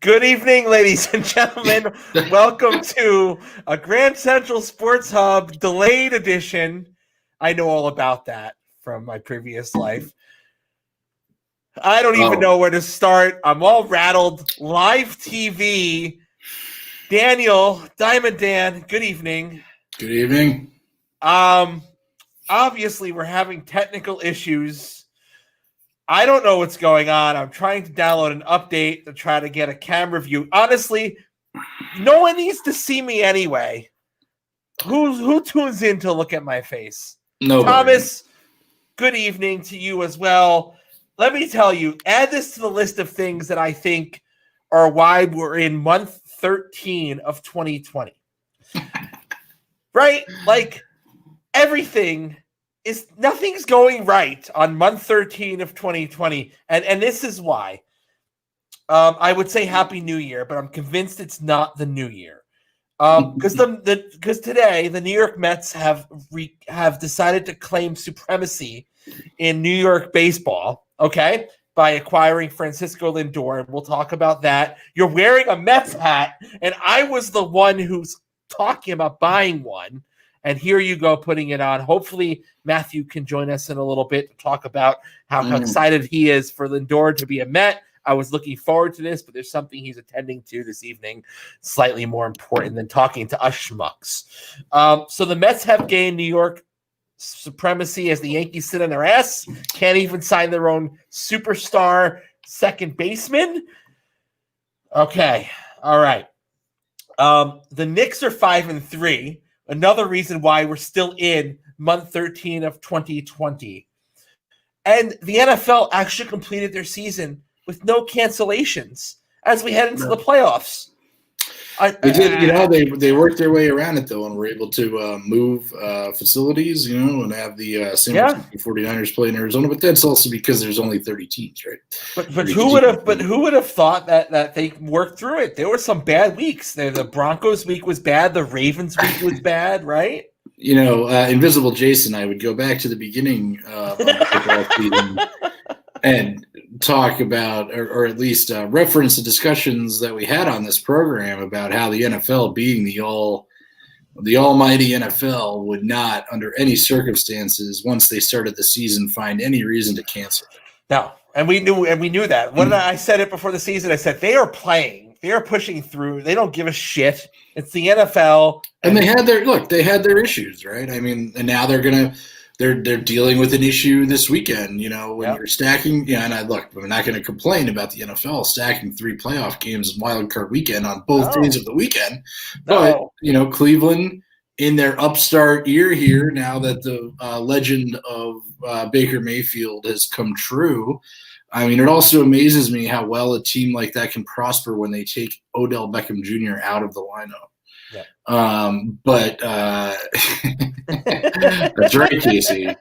Good evening, ladies and gentlemen. Welcome to a Grand Central Sports Hub delayed edition. I know all about that from my previous life. I don't even know where to start. I'm all rattled. Live TV. Daniel, Diamond Dan, good evening. Good evening. Obviously, we're having technical issues. I don't know what's going on. I'm trying to download an update to try to get a camera view. Honestly, no one needs to see me anyway. Who tunes in to look at my face? Nobody. Thomas, good evening to you as well. Let me tell you, add this to the list of things that I think are why we're in month 13 of 2020. Right? Like, nothing's going right on month 13 of 2020. And this is why. I would say Happy New Year, but I'm convinced it's not the New Year. Because today the New York Mets have decided to claim supremacy in New York baseball, okay, by acquiring Francisco Lindor, and we'll talk about that. You're wearing a Mets hat, and I was the one who's talking about buying one, and here you go putting it on. Hopefully Matthew can join us in a little bit to talk about how excited he is for Lindor to be a Met. I was looking forward to this, but there's something he's attending to this evening, slightly more important than talking to us schmucks. So the Mets have gained New York supremacy as the Yankees sit on their ass, can't even sign their own superstar second baseman. Okay, all right. The Knicks are 5-3. Another reason why we're still in month 13 of 2020. And the NFL actually completed their season with no cancellations as we head into the playoffs. They did, they worked their way around it, though, and were able to move facilities, and have the San Francisco 49ers play in Arizona. But that's also because there's only 30 teams, right? But who would have thought that they worked through it? There were some bad weeks. The Broncos week was bad. The Ravens week was bad, right? Invisible Jason, I would go back to the beginning of the football season and talk about, or at least reference the discussions that we had on this program about how the NFL, being the almighty NFL, would not, under any circumstances, once they started the season, find any reason to cancel it. No, and we knew that. When I said it before the season, I said they are playing, they are pushing through, they don't give a shit. It's the NFL, and they had their issues, right? I mean, and now they're dealing with an issue this weekend, when you're stacking. And I'm not going to complain about the NFL stacking 3 playoff games and wild card weekend on both days of the weekend. But, Cleveland in their upstart year here, now that the legend of Baker Mayfield has come true. I mean, it also amazes me how well a team like that can prosper when they take Odell Beckham Jr. out of the lineup. Yeah. That's right, Casey.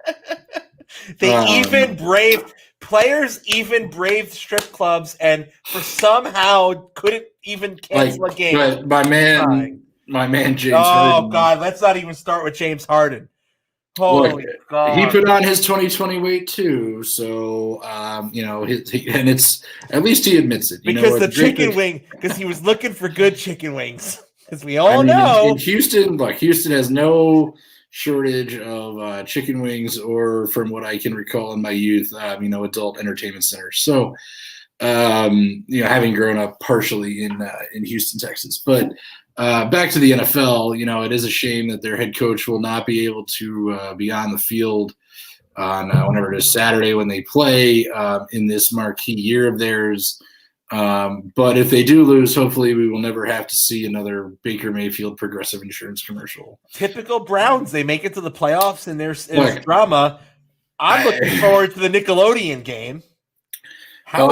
Players even braved strip clubs and for somehow couldn't even cancel a game. But my man James Harden. Oh God, let's not even start with James Harden. Holy God. He put on his 2020 weight too, so and it's, at least he admits it. Because because he was looking for good chicken wings. Because we all know in Houston, Houston has no shortage of chicken wings, or from what I can recall in my youth, adult entertainment centers. So, having grown up partially in Houston, Texas. But back to the NFL, it is a shame that their head coach will not be able to be on the field on whenever it is Saturday when they play in this marquee year of theirs. But if they do lose, hopefully we will never have to see another Baker Mayfield Progressive Insurance commercial. Typical Browns. They make it to the playoffs and there's drama. I'm looking forward to the Nickelodeon game. And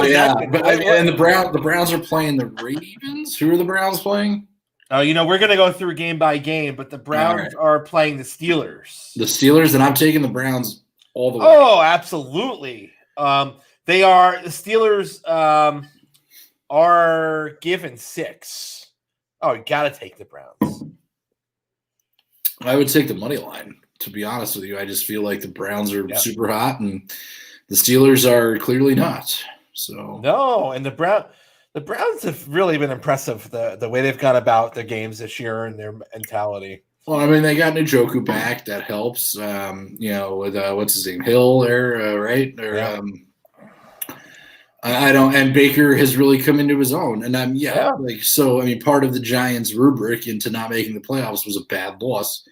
the Browns are playing the Ravens. Who are the Browns playing? Oh, we're going to go through game by game, but the Browns are playing the Steelers. The Steelers, and I'm taking the Browns all the way. Oh, absolutely. The Steelers are given 6. Oh, you got to take the Browns. I would take the money line, to be honest with you. I just feel like the Browns are super hot, and the Steelers are clearly not. So no, and the The Browns have really been impressive, the way they've gone about their games this year and their mentality. Well, I mean, they got Njoku back. That helps. With what's his name, Hill there, right? Or Yeah. I don't. And Baker has really come into his own. And so. I mean, part of the Giants' rubric into not making the playoffs was a bad loss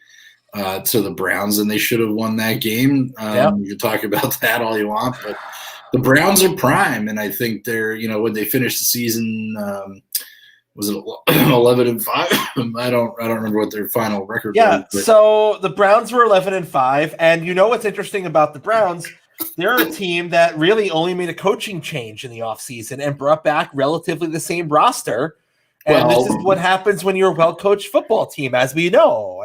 to the Browns, and they should have won that game. You can talk about that all you want, but the Browns are prime, and I think they're when they finish the season. Was it 11-5? I don't remember what their final record was. Yeah, so the Browns were 11-5, and you know what's interesting about the Browns? They're a team that really only made a coaching change in the offseason and brought back relatively the same roster. And this is what happens when you're a well-coached football team, as we know.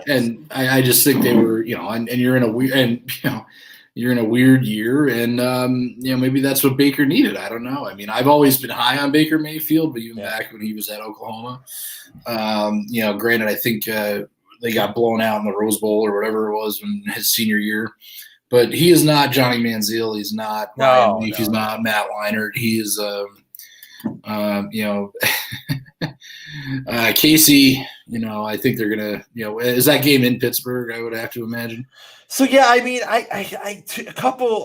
And I just think they were, and you're in a weird, you're in a weird year, and maybe that's what Baker needed. I don't know. I mean, I've always been high on Baker Mayfield, but even back when he was at Oklahoma, granted, I think they got blown out in the Rose Bowl or whatever it was in his senior year. But he is not Johnny Manziel. He's not Ryan Leaf. He's not Matt Leinart. He is, Casey. I think they're gonna. Is that game in Pittsburgh? I would have to imagine. So yeah, I mean,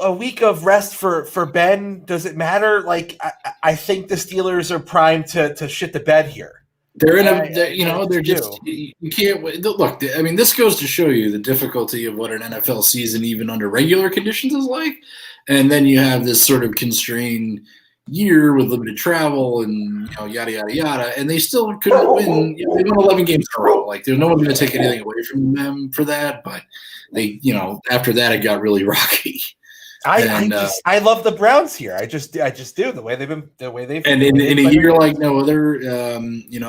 a week of rest for Ben. Does it matter? Like, I think the Steelers are primed to shit the bed here. They're in they're just you can't look. I mean, this goes to show you the difficulty of what an NFL season, even under regular conditions, is like. And then you have this sort of constrained year with limited travel and yada yada yada, and they still couldn't win. They won 11 games in a row. Like, there's no one going to take anything away from them for that. But they, after that, it got really rocky. I love the Browns here. I just do the way they've and in a year like no other.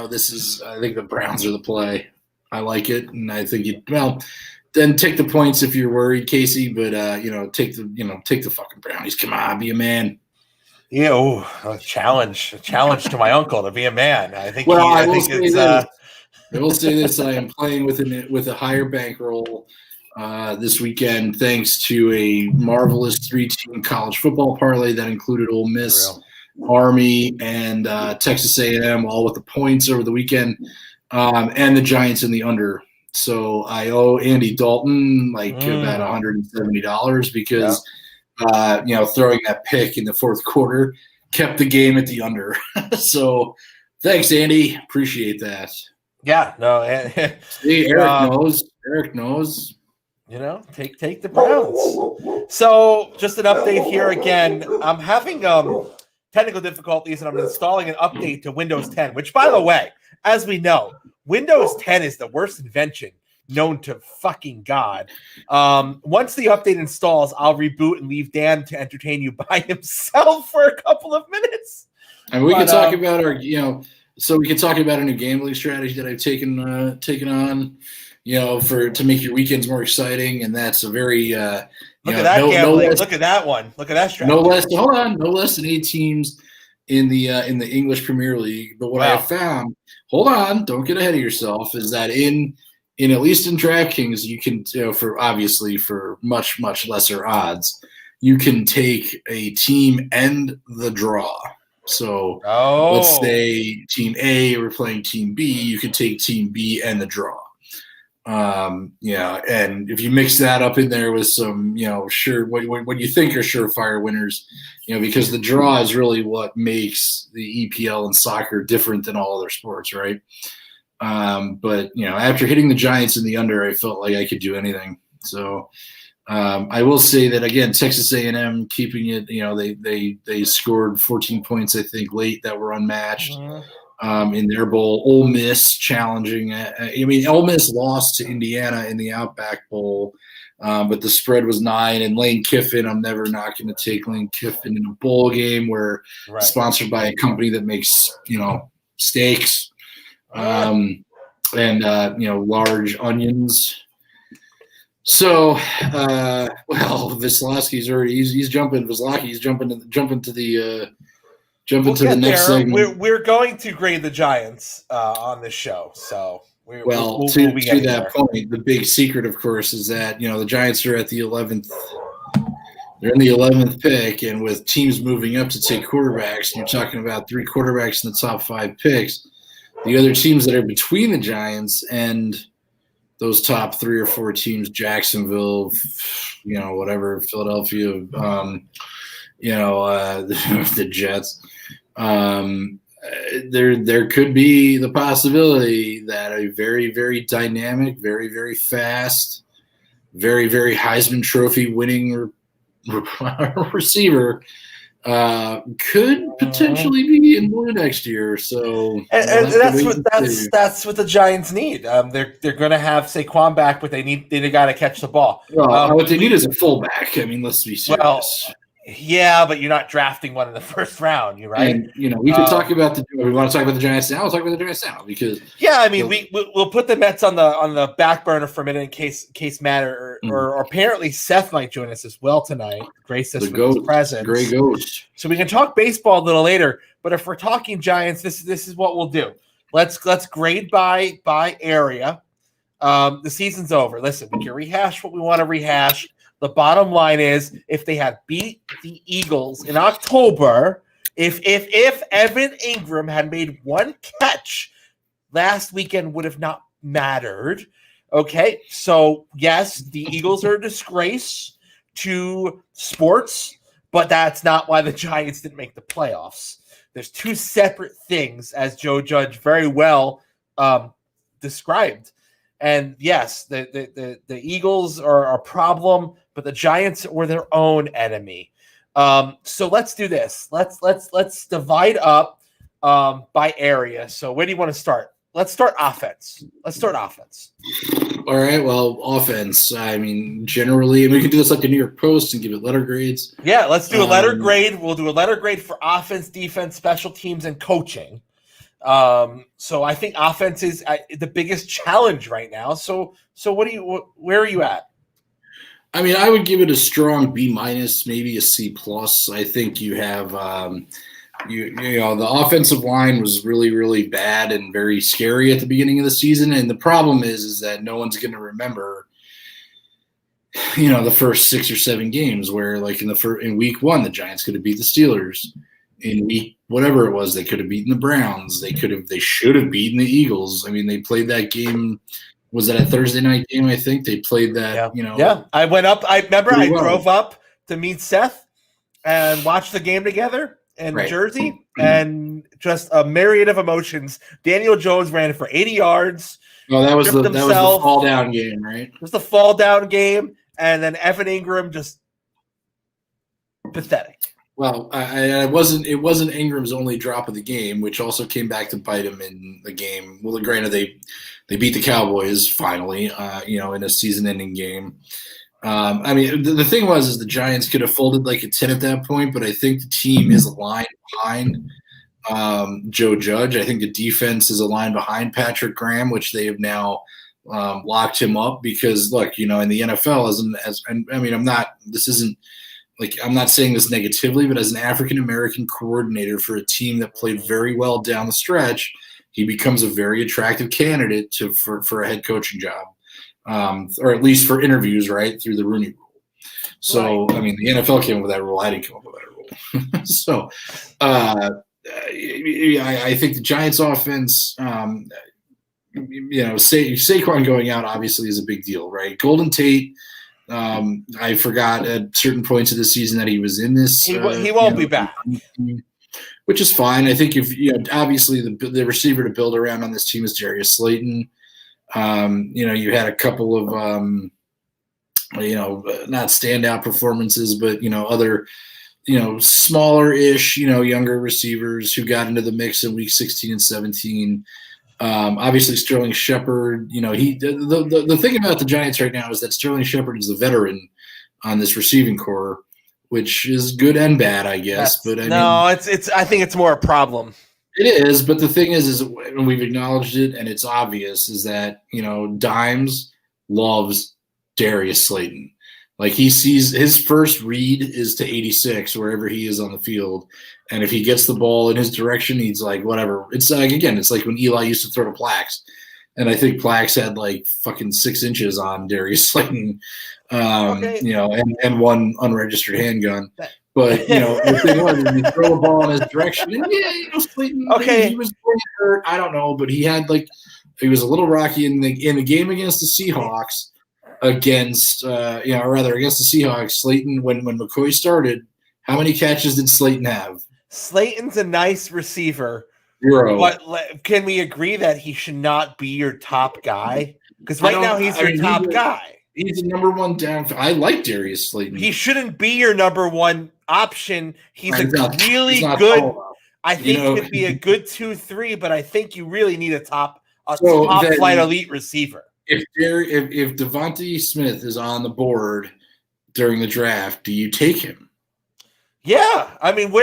This is. I think the Browns are the play. I like it, and I think then take the points if you're worried, Casey. But take the fucking Brownies. Come on, be a man. A challenge to my uncle to be a man. I think. I will say this: I am playing with a higher bankroll this weekend, thanks to a marvelous 3-team college football parlay that included Ole Miss, Army, and Texas A&M, all with the points over the weekend, and the Giants in the under. So I owe Andy Dalton about $170 because throwing that pick in the fourth quarter kept the game at the under. So thanks, Andy. Appreciate that. Yeah, no. See, Eric knows. Take the Browns. So just an update here again. I'm having technical difficulties, and I'm installing an update to Windows 10, which, by the way, as we know, Windows 10 is the worst invention known to fucking God. Once the update installs, I'll reboot and leave Dan to entertain you by himself for a couple of minutes. And we can talk about so we can talk about a new gambling strategy that I've taken on. To make your weekends more exciting, and that's a very look at that gambling. Look at that one. Look at that strategy. No less than 8 teams in the English Premier League. But what I have found, don't get ahead of yourself, is that in at least in DraftKings, you can for much lesser odds, you can take a team and the draw. So let's say Team A, we're playing Team B. You can take Team B and the draw. And if you mix that up in there with some, what you think are surefire winners, because the draw is really what makes the EPL and soccer different than all other sports, right? But after hitting the Giants in the under, I felt like I could do anything. So I will say that again, Texas A&M keeping it. They scored 14 points, I think, late that were unmatched. Mm-hmm. In their bowl. Ole Miss challenging. Ole Miss lost to Indiana in the Outback Bowl, but the spread was 9. And Lane Kiffin, I'm never not going to take Lane Kiffin in a bowl game where sponsored by a company that makes steaks and large onions. So, Vislowski's already he's jumping. Vislowski's jumping to the. To the next segment. We're going to grade the Giants on this show. So to that point, the big secret, of course, is that the Giants are at the 11th They're in the 11th pick, and with teams moving up to take quarterbacks, and you're talking about 3 quarterbacks in the top 5 picks, the other teams that are between the Giants and those top 3 or 4 teams, Jacksonville, whatever, Philadelphia, the Jets, there could be the possibility that a very, very dynamic, very, very fast, very, very Heisman Trophy winning receiver could potentially be in more next year. So and that's what the Giants need. They're going to have Saquon back, but they got to catch the ball. Well, what they need is a fullback. I mean, let's be serious. Well, yeah, but you're not drafting one in the first round, you're right. And, we could talk about we want to talk about the Giants now. We'll talk about the Giants now because I mean we'll put the Mets on the back burner for a minute in case Matt or apparently Seth might join us as well tonight. Grace us with his presence. Gray Ghost. So we can talk baseball a little later, but if we're talking Giants, this is what we'll do. Let's grade by area. The season's over. Listen, we can rehash what we want to rehash. The bottom line is, if they had beat the Eagles in October, if Evan Ingram had made one catch, last weekend would have not mattered. Okay, so yes, the Eagles are a disgrace to sports, but that's not why the Giants didn't make the playoffs. There's 2 separate things, as Joe Judge very well described. And yes, the Eagles are a problem, but the Giants were their own enemy. So let's do this. Let's divide up by area. So where do you want to start? Let's start offense. All right. Well, offense. I mean, generally, and we can do this like the New York Post and give it letter grades. Yeah, let's do a letter grade. We'll do a letter grade for offense, defense, special teams, and coaching. So I think offense is the biggest challenge right now. So where are you at? I mean, I would give it a strong B-, maybe a C+. I think you have, the offensive line was really, really bad and very scary at the beginning of the season. And the problem is that no one's going to remember, the first 6 or 7 games where, like in week 1, the Giants could have beat the Steelers. In week whatever it was, they could have beaten the Browns. They should have beaten the Eagles. I mean, they played that game. Was that a Thursday night game? I think they played that. Yeah. I went up. I remember I drove up to meet Seth and watched the game together in Jersey, and just a myriad of emotions. Daniel Jones ran for 80 yards. Oh, that was the fall down game, right? It was the fall down game, and then Evan Ingram just pathetic. Well, it wasn't Ingram's only drop of the game, which also came back to bite him in the game. Well, granted, they beat the Cowboys finally, in a season-ending game. I mean, the thing is the Giants could have folded like a 10 at that point, but I think the team is aligned behind Joe Judge. I think the defense is aligned behind Patrick Graham, which they have now locked him up because, look, in the NFL, I'm not saying this negatively, but as an African-American coordinator for a team that played very well down the stretch, he becomes a very attractive candidate for a head coaching job, or at least for interviews, right, through the Rooney Rule. So, right. I mean, the NFL came up with that rule. I didn't come up with that rule. So, I think the Giants' offense, Saquon going out obviously is a big deal, right? Golden Tate. I forgot at certain points of the season that he was in this. He won't be back, which is fine. I think obviously the receiver to build around on this team is Darius Slayton. You had a couple of not standout performances, but other smaller-ish younger receivers who got into the mix in week 16 and 17. Obviously, Sterling Shepard, the thing about the Giants right now is that Sterling Shepard is a veteran on this receiving core, which is good and bad, I guess. I think it's more a problem. It is, but the thing is and we've acknowledged it, and it's obvious, is that Dimes loves Darius Slayton. Like, he sees his first read is to 86 wherever he is on the field. And if he gets the ball in his direction, he's like, whatever. It's like, again, it's like when Eli used to throw to Plax. And I think Plax had like fucking 6 inches on Darius Slayton, Okay. and one unregistered handgun. But the thing was, when you throw a ball in his direction, and Slayton, Okay. he was hurt. I don't know, but he was a little rocky in the game against the Seahawks. Against the Seahawks, Slayton, when McCoy started, how many catches did Slayton have? Slayton's a nice receiver. 0. But can we agree that he should not be your top guy? Because right now he's your top guy. He's the number one down. I like Darius Slayton. He shouldn't be your number one option. He's really good. I think he could be a good 2-3, but I think you really need a top flight elite receiver. If Devontae Smith is on the board during the draft, do you take him? Yeah, I mean,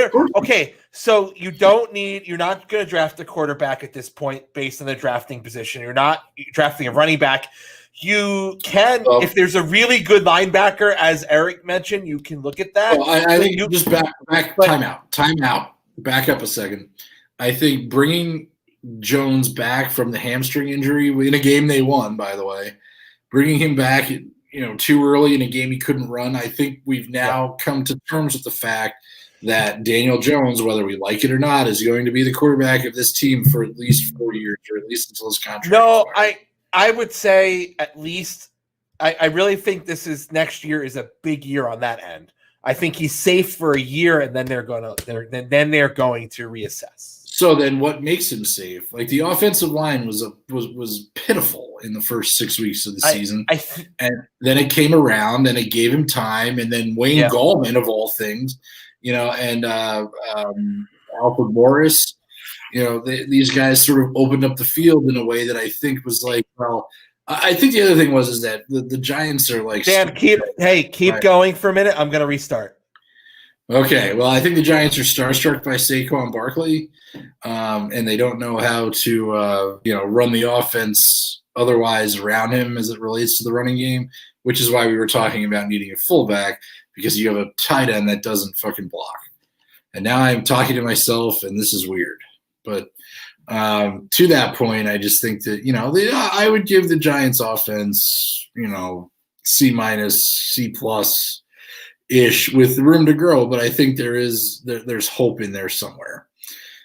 so you're not going to draft a quarterback at this point based on the drafting position. You're not drafting a running back. You can, if there's a really good linebacker, as Eric mentioned, you can look at that. Well, I think just time out. Back up a second. I think bringing Jones back from the hamstring injury in a game they won, by the way, bringing him back, too early in a game he couldn't run. I think we've now come to terms with the fact that Daniel Jones, whether we like it or not, is going to be the quarterback of this team for at least 4 years, or at least until his contract. No, I would say at least. I really think next year is a big year on that end. I think he's safe for a year, and then they're going to reassess. So then, what makes him safe? Like, the offensive line was pitiful in the first 6 weeks of the season, and then it came around and it gave him time. And then Wayne Gallman, of all things, and Alfred Morris, these guys sort of opened up the field in a way that I think was like, well. I think the other thing is that the Giants are like. Dan, keep going for a minute. I'm going to restart. Okay, well, I think the Giants are starstruck by Saquon Barkley, and they don't know how to run the offense otherwise around him as it relates to the running game, which is why we were talking about needing a fullback, because you have a tight end that doesn't fucking block. And now I'm talking to myself, and this is weird, but. To that point, I just think that I would give the Giants offense C-, C+ ish with room to grow, but I think there's hope in there somewhere.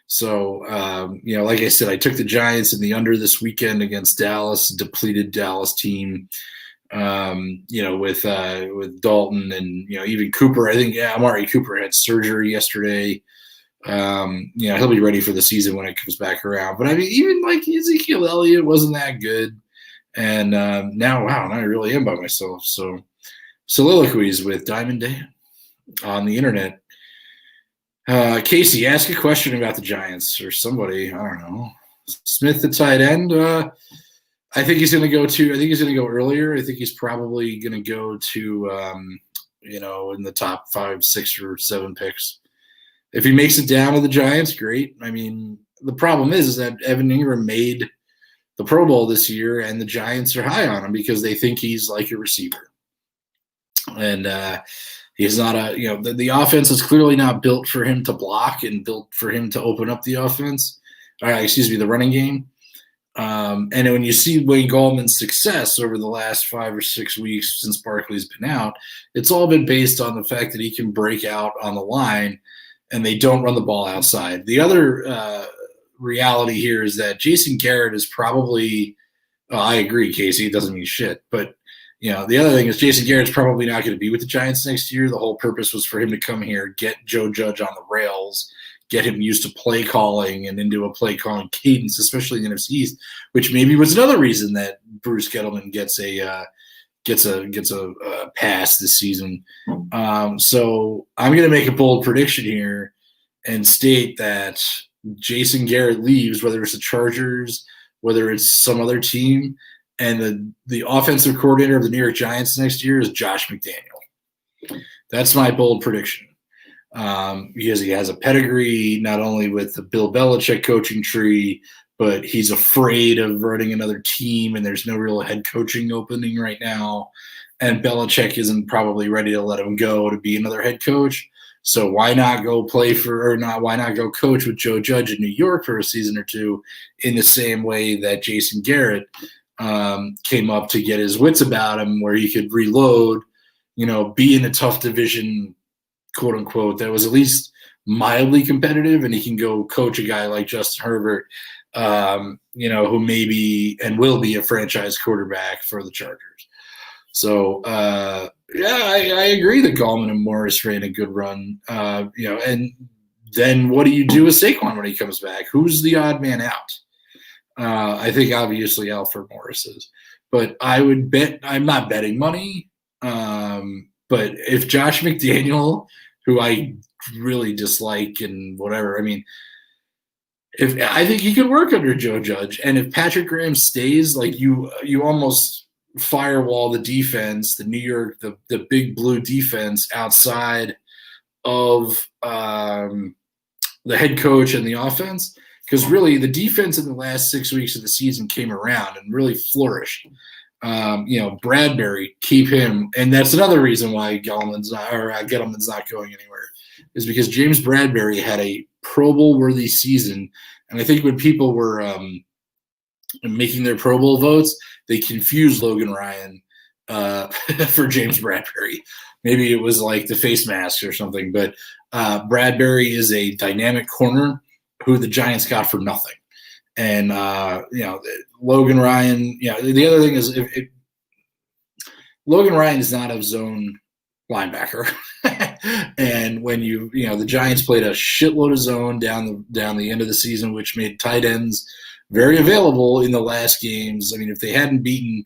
So like I said, I took the Giants in the under this weekend against Dallas, depleted Dallas team. With Dalton and even Cooper. I think Amari Cooper had surgery yesterday. He'll be ready for the season when it comes back around. But I mean, even like Ezekiel Elliott wasn't that good. And now I really am by myself. So soliloquies with Diamond Dan on the internet. Casey, ask a question about the Giants or somebody. I don't know. Smith, the tight end. I think he's going to go earlier. I think he's probably going to go to in the top 5, 6, or 7 picks. If he makes it down to the Giants, great. I mean, the problem is that Evan Ingram made the Pro Bowl this year, and the Giants are high on him because they think he's like a receiver. And he's not the offense is clearly not built for him to block and built for him to open up the offense. The running game. And when you see Wayne Gallman's success over the last 5 or 6 weeks since Barkley's been out, it's all been based on the fact that he can break out on the line and they don't run the ball outside. The other reality here is that Jason Garrett is probably I agree, Casey, it doesn't mean shit. But, the other thing is Jason Garrett's probably not going to be with the Giants next year. The whole purpose was for him to come here, get Joe Judge on the rails, get him used to play calling and into a play calling cadence, especially in the NFC East, which maybe was another reason that Bruce Gettleman gets a pass this season. So I'm going to make a bold prediction here and state that Jason Garrett leaves, whether it's the Chargers, whether it's some other team, and the offensive coordinator of the New York Giants next year is Josh McDaniel. That's my bold prediction. Because he has a pedigree not only with the Bill Belichick coaching tree, but he's afraid of running another team, and there's no real head coaching opening right now. And Belichick isn't probably ready to let him go to be another head coach. So why not go play for, or not, why not go coach with Joe Judge in New York for a season or two in the same way that Jason Garrett came up to get his wits about him, where he could reload, be in a tough division, quote unquote, that was at least mildly competitive, and he can go coach a guy like Justin Herbert, who may be and will be a franchise quarterback for the Chargers. So, I agree that Gallman and Morris ran a good run, and then what do you do with Saquon when he comes back? Who's the odd man out? I think obviously Alfred Morris is, but I would bet, I'm not betting money, but if Josh McDaniel, who I really dislike and whatever, I think he could work under Joe Judge, and if Patrick Graham stays, like you almost firewall the defense, the New York, the big blue defense outside of the head coach and the offense, because really the defense in the last 6 weeks of the season came around and really flourished. Bradbury, keep him, and that's another reason why Gettleman's not going anywhere, is because James Bradbury had a Pro Bowl worthy season, and I think when people were making their Pro Bowl votes, they confused Logan Ryan for James Bradbury. Maybe it was like the face mask or something, but Bradbury is a dynamic corner who the Giants got for nothing. And, Logan Ryan, the other thing is Logan Ryan is not a zone linebacker. And when the Giants played a shitload of zone down the end of the season, which made tight ends very available in the last games. If they hadn't beaten,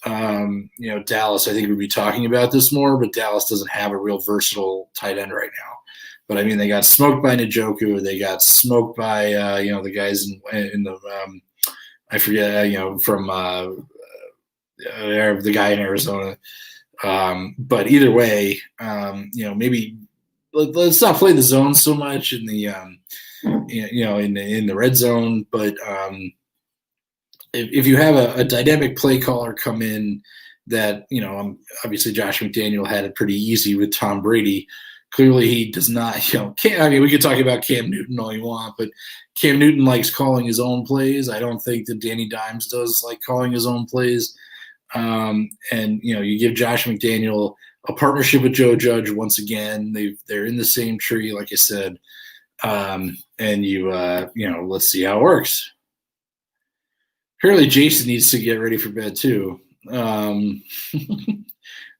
Dallas, I think we'd be talking about this more, but Dallas doesn't have a real versatile tight end right now. But they got smoked by Njoku. They got smoked by the guys in the I forget from the guy in Arizona. But either way, maybe let's not play the zone so much in the in the red zone. But if you have a dynamic play caller come in that obviously Josh McDaniel had it pretty easy with Tom Brady. Clearly, he does not. We could talk about Cam Newton all you want, but Cam Newton likes calling his own plays. I don't think that Danny Dimes does like calling his own plays. And you give Josh McDaniel a partnership with Joe Judge once again. They're in the same tree, like I said. And let's see how it works. Apparently, Jason needs to get ready for bed too. I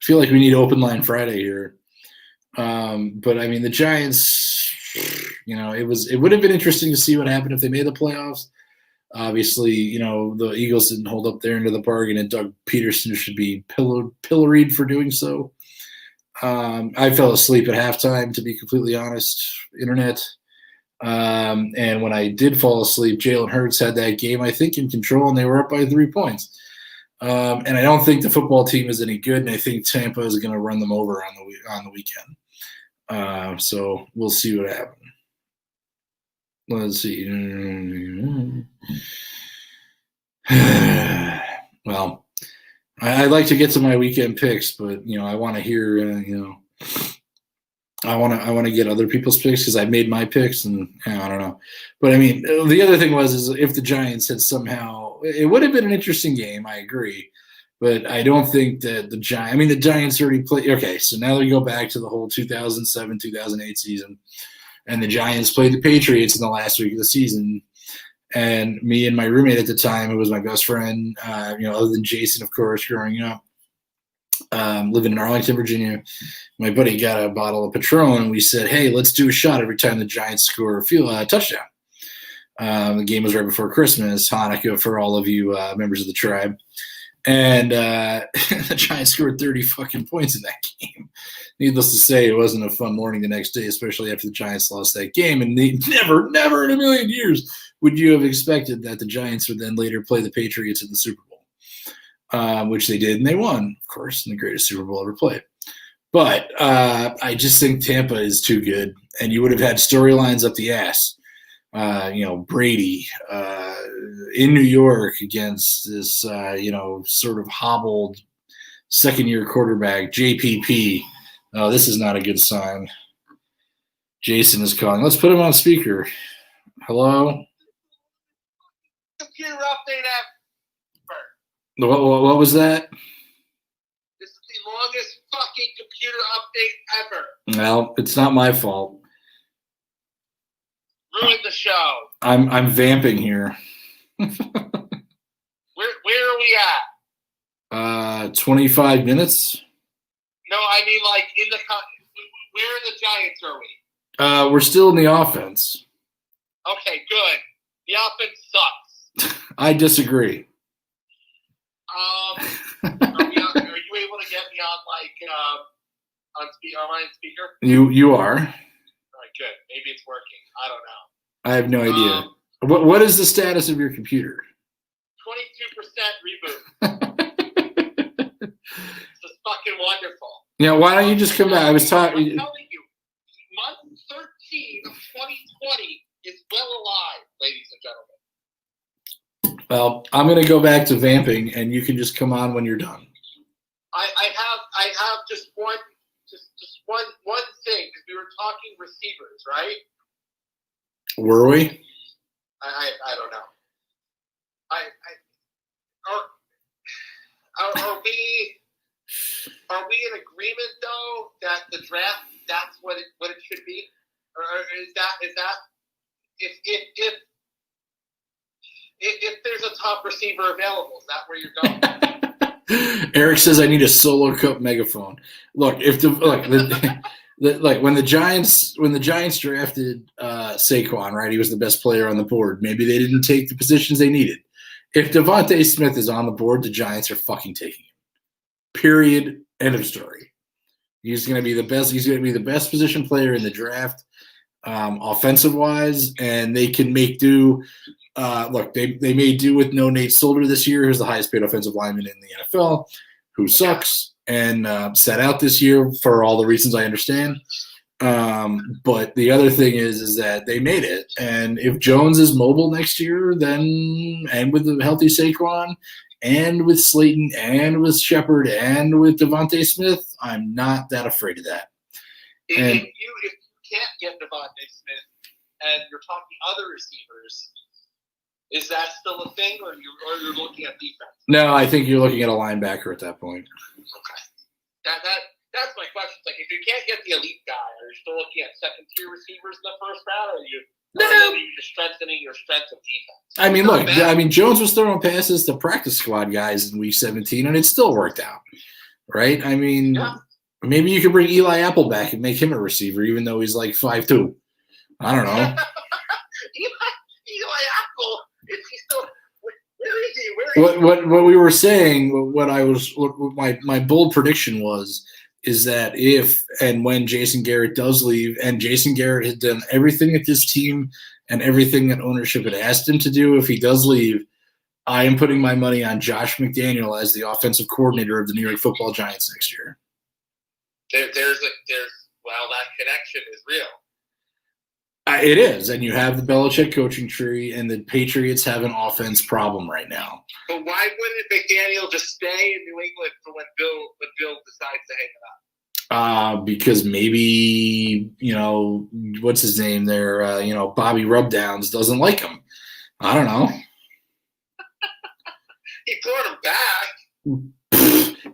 feel like we need open line Friday here. But the Giants, it would have been interesting to see what happened if they made the playoffs. Obviously, the Eagles didn't hold up their end of the bargain, and Doug Peterson should be pilloried for doing so. I fell asleep at halftime, to be completely honest, internet. And when I did fall asleep, Jalen Hurts had that game, I think, in control, and they were up by 3 points. And I don't think the football team is any good, and I think Tampa is going to run them over on the weekend. So we'll see what happens. Let's see. Well, I'd like to get to my weekend picks, but I want to hear. I want to get other people's picks because I made my picks, and I don't know. But the other thing is if the Giants had somehow, it would have been an interesting game. I agree. But I don't think that the Giants already played. Okay, so now they go back to the whole 2007, 2008 season, and the Giants played the Patriots in the last week of the season. And me and my roommate at the time, who was my best friend, other than Jason, of course, growing up, living in Arlington, Virginia, my buddy got a bottle of Patron, and we said, hey, let's do a shot every time the Giants score a touchdown. The game was right before Christmas, Hanukkah for all of you members of the tribe. And the Giants scored 30 fucking points in that game. Needless to say, it wasn't a fun morning the next day, especially after the Giants lost that game. And they never in a million years would you have expected that the Giants would then later play the Patriots in the Super Bowl, which they did, and they won, of course, in the greatest Super Bowl ever played. But I just think Tampa is too good, and you would have had storylines up the ass. Brady in New York against this, sort of hobbled second-year quarterback, JPP. Oh, this is not a good sign. Jason is calling. Let's put him on speaker. Hello? Computer update ever. What was that? This is the longest fucking computer update ever. Well, it's not my fault. Ruined the show. I'm vamping here. Where are we at? 25 minutes. No, I mean like where in the Giants are we? We're still in the offense. Okay, good. The offense sucks. I disagree. Are you able to get me on on my speaker? You are. All right, good. Maybe it's working. I don't know. I have no idea. What is the status of your computer? 22% reboot. This is fucking wonderful. Yeah, why don't you just come back? I was talking. I'm telling you, month 13 of 2020 is well alive, ladies and gentlemen. Well, I'm gonna go back to vamping, and you can just come on when you're done. I have just one thing, because we were talking receivers, right? Were we? I don't know. Are we in agreement though that the draft that's what it should be, or is that if there's a top receiver available, is that where you're going? Eric says I need a solo cup megaphone. Look, when the Giants drafted Saquon, right? He was the best player on the board. Maybe they didn't take the positions they needed. If Devontae Smith is on the board, the Giants are fucking taking him. Period. End of story. He's going to be the best. He's going to be the best position player in the draft, offensive wise, and they can make do. Look, they made do with no Nate Solder this year, who's the highest paid offensive lineman in the NFL, who sucks and sat out this year for all the reasons I understand. But the other thing is that they made it, and if Jones is mobile next year, then and with a healthy Saquon, and with Slayton, and with Shepard, and with Devontae Smith, I'm not that afraid of that. If you can't get Devontae Smith, and you're talking other receivers, is that still a thing, or you're looking at defense? No, I think you're looking at a linebacker at that point. Okay. That's my question. It's like, if you can't get the elite guy, are you still looking at second-tier receivers in the first round, or are you just strengthening your strength of defense? I mean, look, Jones was throwing passes to practice squad guys in Week 17, and it still worked out, right? I mean, maybe you could bring Eli Apple back and make him a receiver, even though he's like 5'2". I don't know. Eli Apple, is he still? Where is he? What we were saying, what my bold prediction is that if and when Jason Garrett does leave, and Jason Garrett has done everything that this team and everything that ownership had asked him to do, if he does leave, I am putting my money on Josh McDaniel as the offensive coordinator of the New York Football Giants next year. That connection is real. It is, and you have the Belichick coaching tree, and the Patriots have an offense problem right now. But why wouldn't McDaniel just stay in New England for when Bill decides to hang it up? Because maybe, what's his name there? Bobby Rubdowns doesn't like him. I don't know. He brought him back.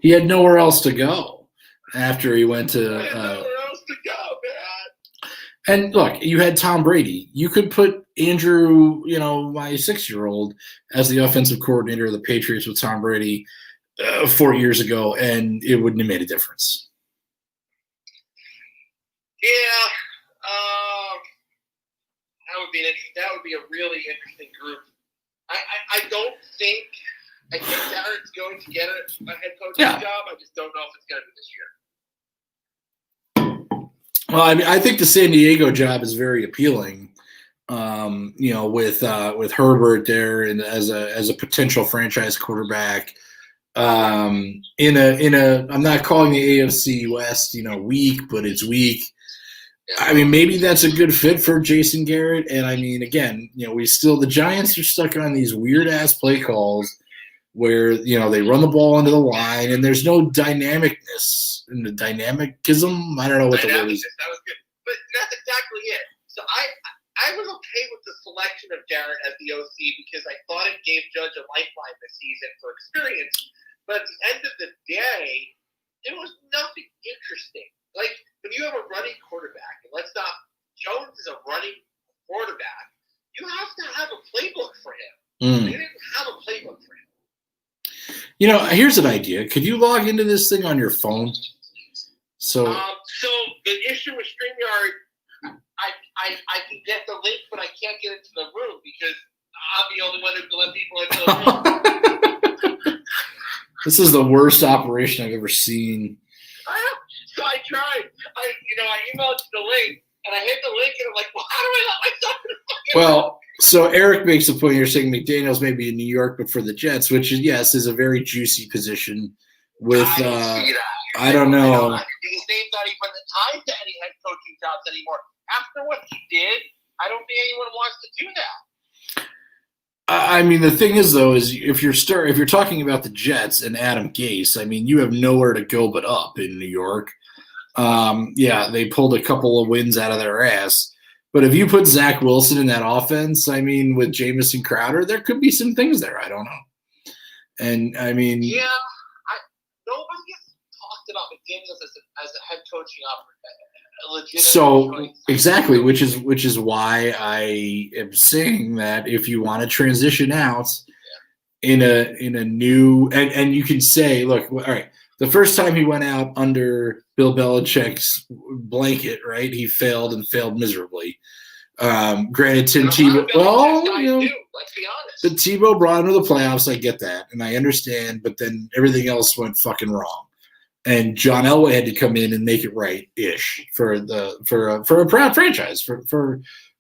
He had nowhere else to go after he went to. Nowhere else to go, man. And look, you had Tom Brady. You could put Andrew, my 6-year-old, as the offensive coordinator of the Patriots with Tom Brady 4 years ago, and it wouldn't have made a difference. Yeah, that would be a really interesting group. I think Garrett's going to get a head coaching job. I just don't know if it's going to be this year. Well, I think the San Diego job is very appealing. With Herbert there and as a potential franchise quarterback. I'm not calling the AFC West, weak, but it's weak. I mean, maybe that's a good fit for Jason Garrett. And I mean, again, the Giants are stuck on these weird ass play calls where, they run the ball into the line and there's no dynamicness and the dynamicism. I don't know what the word is. That was good. But exactly it. So I was okay with the selection of Garrett as the OC because I thought it gave Judge a lifeline this season for experience. But at the end of the day, there was nothing interesting. Like, when you have a running quarterback, and Jones is a running quarterback, you have to have a playbook for him. They didn't have a playbook for him. You know, here's an idea. Could you log into this thing on your phone? So the issue with StreamYard, I can get the link, but I can't get into the room because I'm the only one who can let people into the room. This is the worst operation I've ever seen. So I tried. I emailed the link, and I hit the link, and I'm like, well, how do I let myself in the fucking Well, so Eric makes a point here saying McDaniels may be in New York, but for the Jets, which is, yes, is a very juicy position with, I don't see that. I don't know. His name's not even tied to any head coaching jobs anymore. After what he did, I don't think anyone wants to do that. I mean, the thing is, though, is if you're talking about the Jets and Adam Gase, I mean, you have nowhere to go but up in New York. Yeah, they pulled a couple of wins out of their ass. But if you put Zach Wilson in that offense, I mean, with Jamison Crowder, there could be some things there. I don't know. And, I mean. Yeah, nobody gets talked about McDaniels as a head coaching opportunity. So exactly, which is why I am saying that if you want to transition out in a new and you can say, look, all right, the first time he went out under Bill Belichick's blanket, right, he failed miserably. Granted, Tim Tebow. Well, let's be honest. The Tebow brought him to the playoffs. I get that, and I understand, but then everything else went fucking wrong. And John Elway had to come in and make it right-ish for a proud franchise for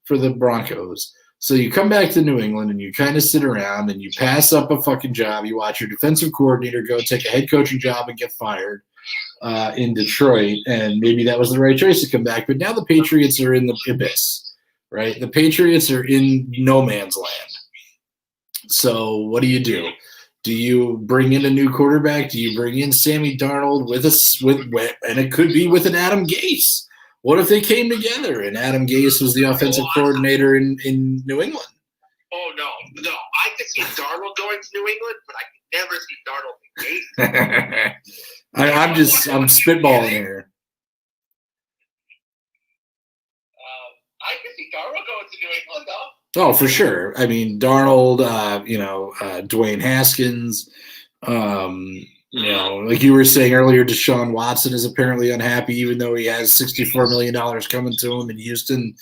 the Broncos. So you come back to New England and you kind of sit around and you pass up a fucking job. You watch your defensive coordinator go take a head coaching job and get fired in Detroit, and maybe that was the right choice to come back. But now the Patriots are in the abyss, right? The Patriots are in no man's land. So what do? Do you bring in a new quarterback? Do you bring in Sammy Darnold and it could be with an Adam Gase? What if they came together and Adam Gase was the offensive coordinator in New England? Oh no! I could see Darnold going to New England, but I could never see Darnold in Gase. I'm spitballing here. I could see Darnold going to New England, though. Oh, for sure. I mean, Darnold, Dwayne Haskins, like you were saying earlier, Deshaun Watson is apparently unhappy, even though he has $64 million coming to him in Houston.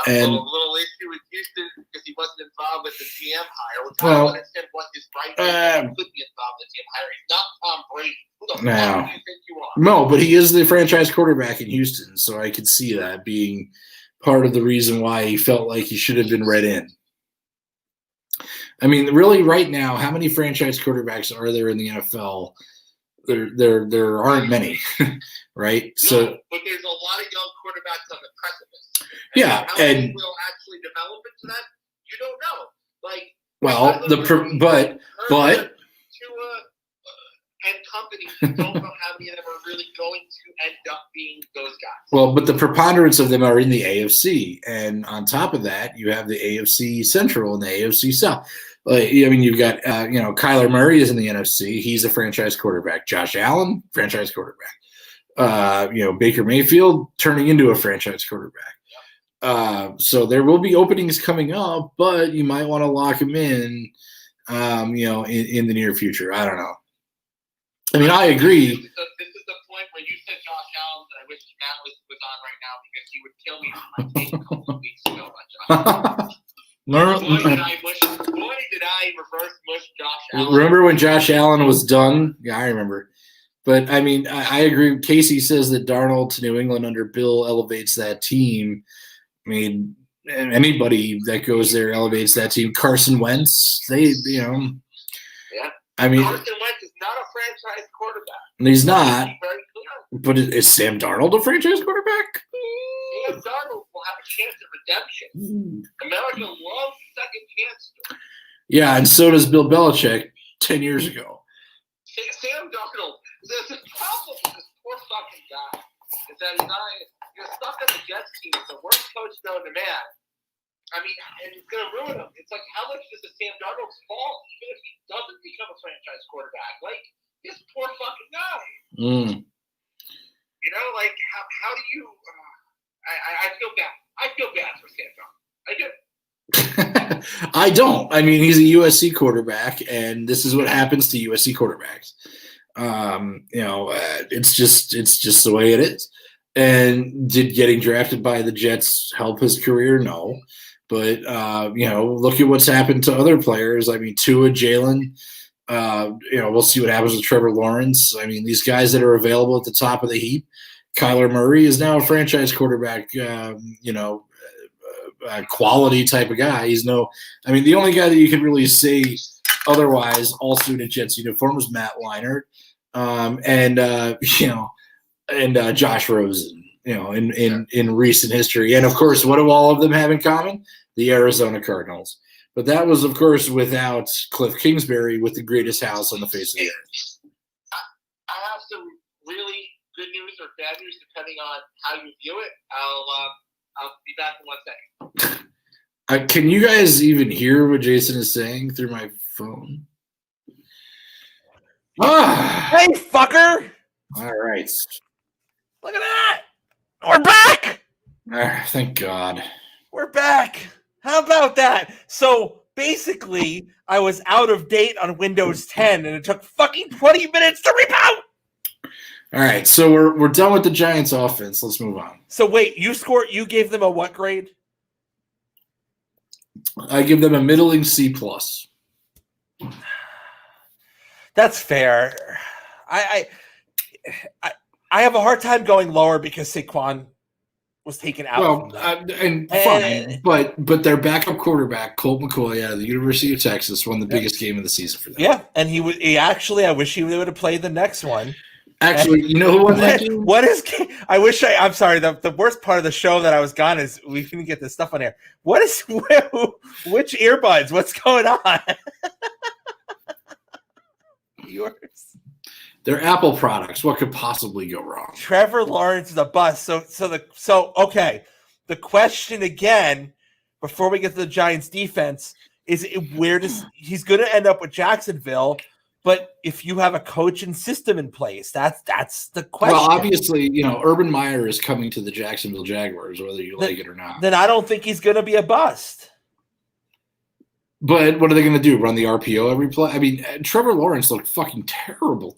Yeah, and a little issue with Houston because he wasn't involved with the GM hire, which I don't understand what his right is. He could be involved with the GM hire. He's not Tom Brady. Who the fuck do you think you are? No, but he is the franchise quarterback in Houston, so I could see that being part of the reason why he felt like he should have been read in. I mean, really, right now, how many franchise quarterbacks are there in the NFL? There aren't many, right? No, but there's a lot of young quarterbacks on the precipice. Yeah, how many will actually develop into that? You don't know. And companies you don't know how many of them are really going to end up being those guys. Well, but the preponderance of them are in the AFC, and on top of that, you have the AFC Central and the AFC South. You've got Kyler Murray is in the NFC. He's a franchise quarterback. Josh Allen, franchise quarterback. Baker Mayfield turning into a franchise quarterback. So there will be openings coming up, but you might want to lock him in the near future. I don't know. I mean, I agree. This is the point where you said Josh Allen, and I wish Matt was on right now because he would kill me for my take a couple of weeks ago about Josh Allen. Boy, did I reverse mush Josh Allen. Remember when Josh Allen was done? Yeah, I remember. But, I mean, I agree. Casey says that Darnold to New England under Bill elevates that team. I mean, anybody that goes there elevates that team. Carson Wentz, Yeah. I mean, Carson Wentz is not a franchise quarterback. He's not. Very clear. But is Sam Darnold a franchise quarterback? Sam Darnold will have a chance at redemption. America loves second chance stories. Yeah, and so does Bill Belichick 10 years ago. Sam Darnold, the problem with this poor fucking guy is that he's stuck in the Jets team is the worst coach known to man. I mean, and it's going to ruin him. It's like, how much is the Sam Darnold's fault, even if he doesn't become a franchise quarterback? Like, this poor fucking guy. You know, like, how do you I feel bad. I feel bad for Sam Darnold. I do. I don't. I mean, he's a USC quarterback, and this is what happens to USC quarterbacks. It's just the way it is. And did getting drafted by the Jets help his career? No. But, look at what's happened to other players. I mean, Tua, Jalen, we'll see what happens with Trevor Lawrence. I mean, these guys that are available at the top of the heap. Kyler Murray is now a franchise quarterback, quality type of guy. The only guy that you can really say otherwise, also in a Jets uniform, is Matt Leinart, and Josh Rosen, in recent history. And of course, what do all of them have in common? The Arizona Cardinals. But that was, of course, without Cliff Kingsbury with the greatest house on the face of the earth. I have some really good news or bad news depending on how you view it. I'll be back in 1 second. Can you guys even hear what Jason is saying through my phone? Hey, fucker! All right. Look at that! We're back! Thank God. We're back! How about that? So, basically, I was out of date on Windows 10, and it took fucking 20 minutes to reboot! All right, so we're done with the Giants offense. Let's move on. So, wait, you gave them a what grade? I give them a middling C+. That's fair. I have a hard time going lower because Saquon was taken out. Well, fine, but their backup quarterback Colt McCoy out of the University of Texas won the biggest game of the season for them. Yeah, and he actually, I wish he would have played the next one. Actually, you know who won that game? I'm sorry. The worst part of the show that I was gone is we couldn't get this stuff on air. Which earbuds? What's going on? Yours. They're Apple products. What could possibly go wrong? Trevor Lawrence is a bust. So okay. The question again, before we get to the Giants defense, is he's going to end up with Jacksonville? But if you have a coach and system in place, that's the question. Well, obviously, Urban Meyer is coming to the Jacksonville Jaguars, whether you like it or not. Then I don't think he's going to be a bust. But what are they going to do? Run the RPO every play? I mean, Trevor Lawrence looked fucking terrible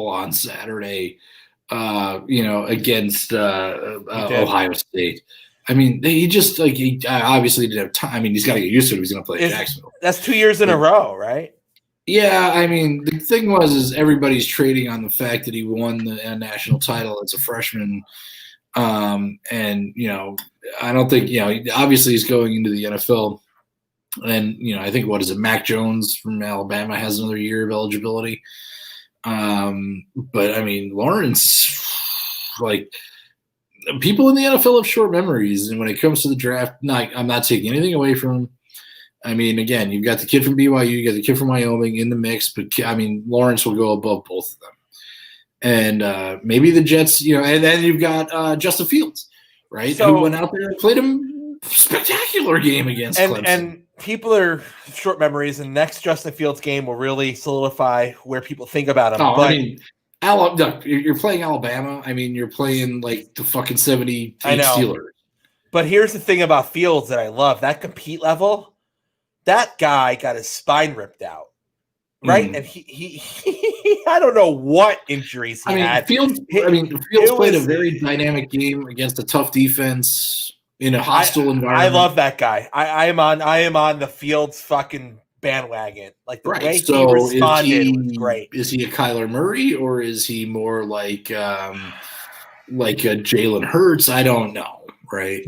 on Saturday, against Ohio State. I mean, he obviously didn't have time. I mean, he's got to get used to it if he's going to play Jacksonville. That's 2 years in a row, right? Yeah, I mean, the thing is everybody's trading on the fact that he won the national title as a freshman. I don't think, obviously he's going into the NFL. And, I think, Mac Jones from Alabama has another year of eligibility. But, I mean, Lawrence, people in the NFL have short memories. And when it comes to the draft, I'm not taking anything away from him. I mean, again, you've got the kid from BYU, you got the kid from Wyoming in the mix, but I mean, Lawrence will go above both of them. And maybe the Jets, and then you've got Justin Fields, right? Who went out there and played a spectacular game against Clemson. And people are short memories, and next Justin Fields game will really solidify where people think about him. I mean, look, you're playing Alabama. I mean, you're playing like the fucking 78 Steelers. But here's the thing about Fields that I love. That compete level, that guy got his spine ripped out, right? And he I don't know what injuries he had. Fields played a very dynamic game against a tough defense in a hostile environment. I love that guy. I am on the Fields fucking bandwagon. Like the way he responded was great. Is he a Kyler Murray or is he more like a Jalen Hurts? I don't know, right?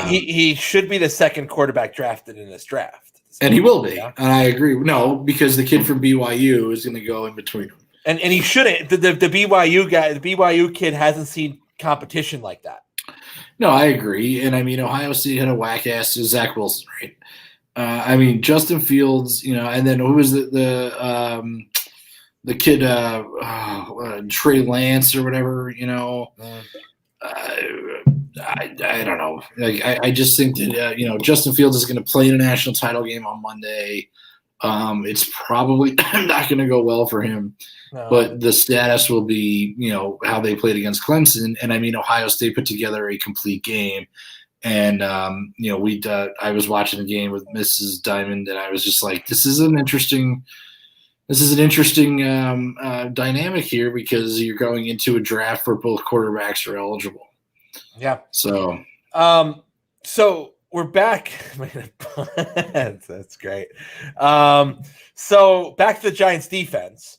He should be the second quarterback drafted in this draft. And he will be. Yeah. And I agree. No, because the kid from BYU is going to go in between them. And he shouldn't. The BYU guy, the BYU kid hasn't seen competition like that. No, I agree. And I mean, Ohio State had a whack ass Zach Wilson, right? I mean, Justin Fields, and then who was the kid, Trey Lance or whatever, I don't know. Like I just think that Justin Fields is going to play in a national title game on Monday. It's probably not going to go well for him, but the status will be how they played against Clemson, and I mean Ohio State put together a complete game, and I was watching the game with Mrs. Diamond, and I was just like, this is an interesting dynamic here because you're going into a draft where both quarterbacks are eligible. Yeah. So, so we're back. That's great. So back to the Giants defense.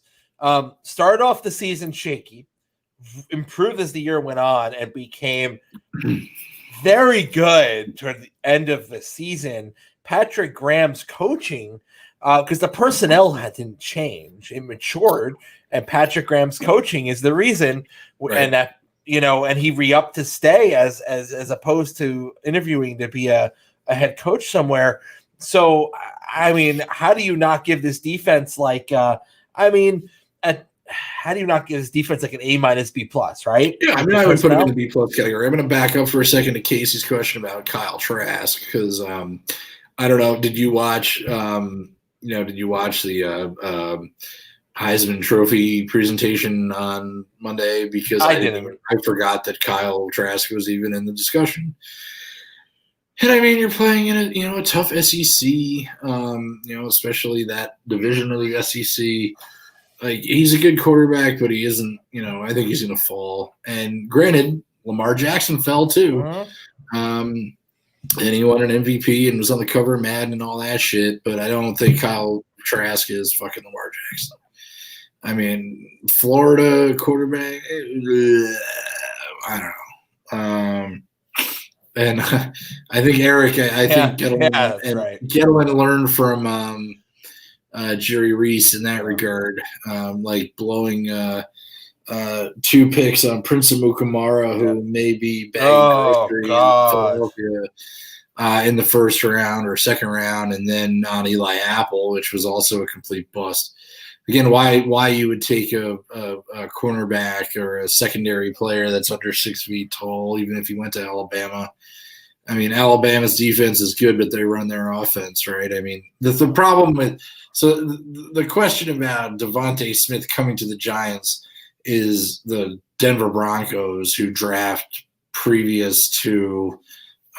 Started off the season shaky, improved as the year went on, and became very good toward the end of the season. Patrick Graham's coaching, because the personnel didn't change, it matured, and Patrick Graham's coaching is the reason, right. And that. And he re-upped to stay as opposed to interviewing to be a head coach somewhere. So, I mean, how do you not give this defense how do you not give this defense like an A- B+, right? Yeah, I mean, I would put him in the B+ category. I'm going to back up for a second to Casey's question about Kyle Trask because I don't know. Did you watch? Did you watch the Heisman Trophy presentation on Monday? Because I forgot that Kyle Trask was even in the discussion. And I mean, you're playing in a tough SEC, especially that division of the SEC. Like, he's a good quarterback, but he isn't. I think he's going to fall. And granted, Lamar Jackson fell too, and he won an MVP and was on the cover of Madden and all that shit. But I don't think Kyle Trask is fucking Lamar Jackson. I mean, Florida quarterback, I don't know. And I think Eric, Gettleman learned from Jerry Reese in that regard, like blowing 2 picks on Prince Amukamara, who may be bagging groceries in Philadelphia in the first round or second round, and then on Eli Apple, which was also a complete bust. Again, why you would take a cornerback or a secondary player that's under 6 feet tall, even if you went to Alabama. I mean, Alabama's defense is good, but they run their offense, right? I mean, the problem with – so the question about Devontae Smith coming to the Giants is the Denver Broncos, who draft previous to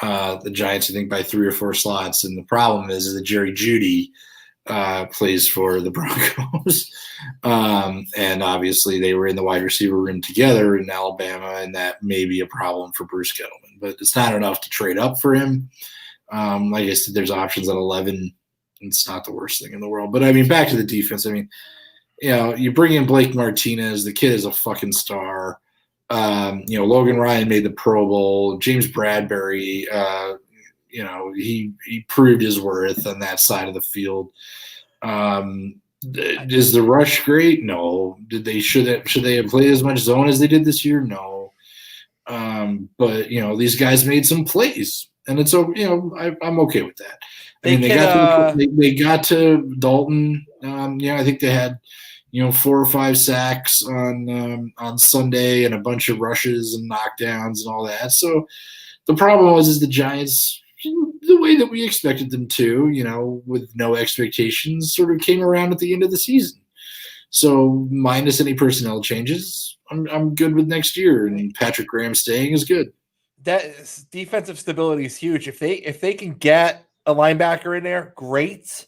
the Giants, I think, by 3 or 4 slots. And the problem is that Jerry Jeudy plays for the Broncos. And obviously they were in the wide receiver room together in Alabama, and that may be a problem for Bruce Gettleman. But it's not enough to trade up for him. Like I said, there's options at 11. It's not the worst thing in the world. But, I mean, back to the defense. I mean, you bring in Blake Martinez. The kid is a fucking star. Logan Ryan made the Pro Bowl. James Bradbury, he proved his worth on that side of the field. Is the rush great? No. Should they have played as much zone as they did this year? No. But these guys made some plays, and it's I'm okay with that. They got to Dalton. I think they had 4 or 5 sacks on Sunday and a bunch of rushes and knockdowns and all that. So the problem was the Giants, the way that we expected them to, with no expectations, sort of came around at the end of the season. So minus any personnel changes, I'm good with next year, and Patrick Graham staying is good. That defensive stability is huge. If they can get a linebacker in there, great.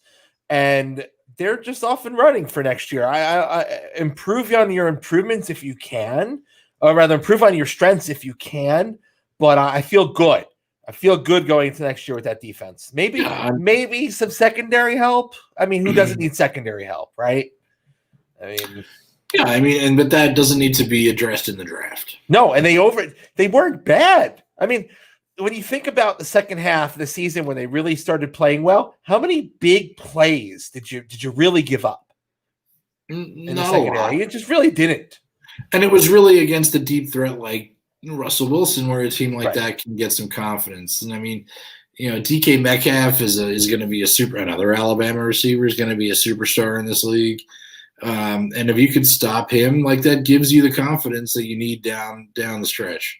And they're just off and running for next year. I improve on your improvements if you can, or rather improve on your strengths if you can. But I feel good. I feel good going into next year with that defense. Maybe some secondary help. I mean, who doesn't need secondary help, right? But that doesn't need to be addressed in the draft. No, and they weren't bad. I mean, when you think about the second half of the season when they really started playing well, how many big plays did you really give up in the secondary? You just really didn't. And it was really against a deep threat like Russell Wilson, where a team like that can get some confidence. And I mean, DK Metcalf is going to be another Alabama receiver is going to be a superstar in this league. And if you could stop him, like, that gives you the confidence that you need down the stretch.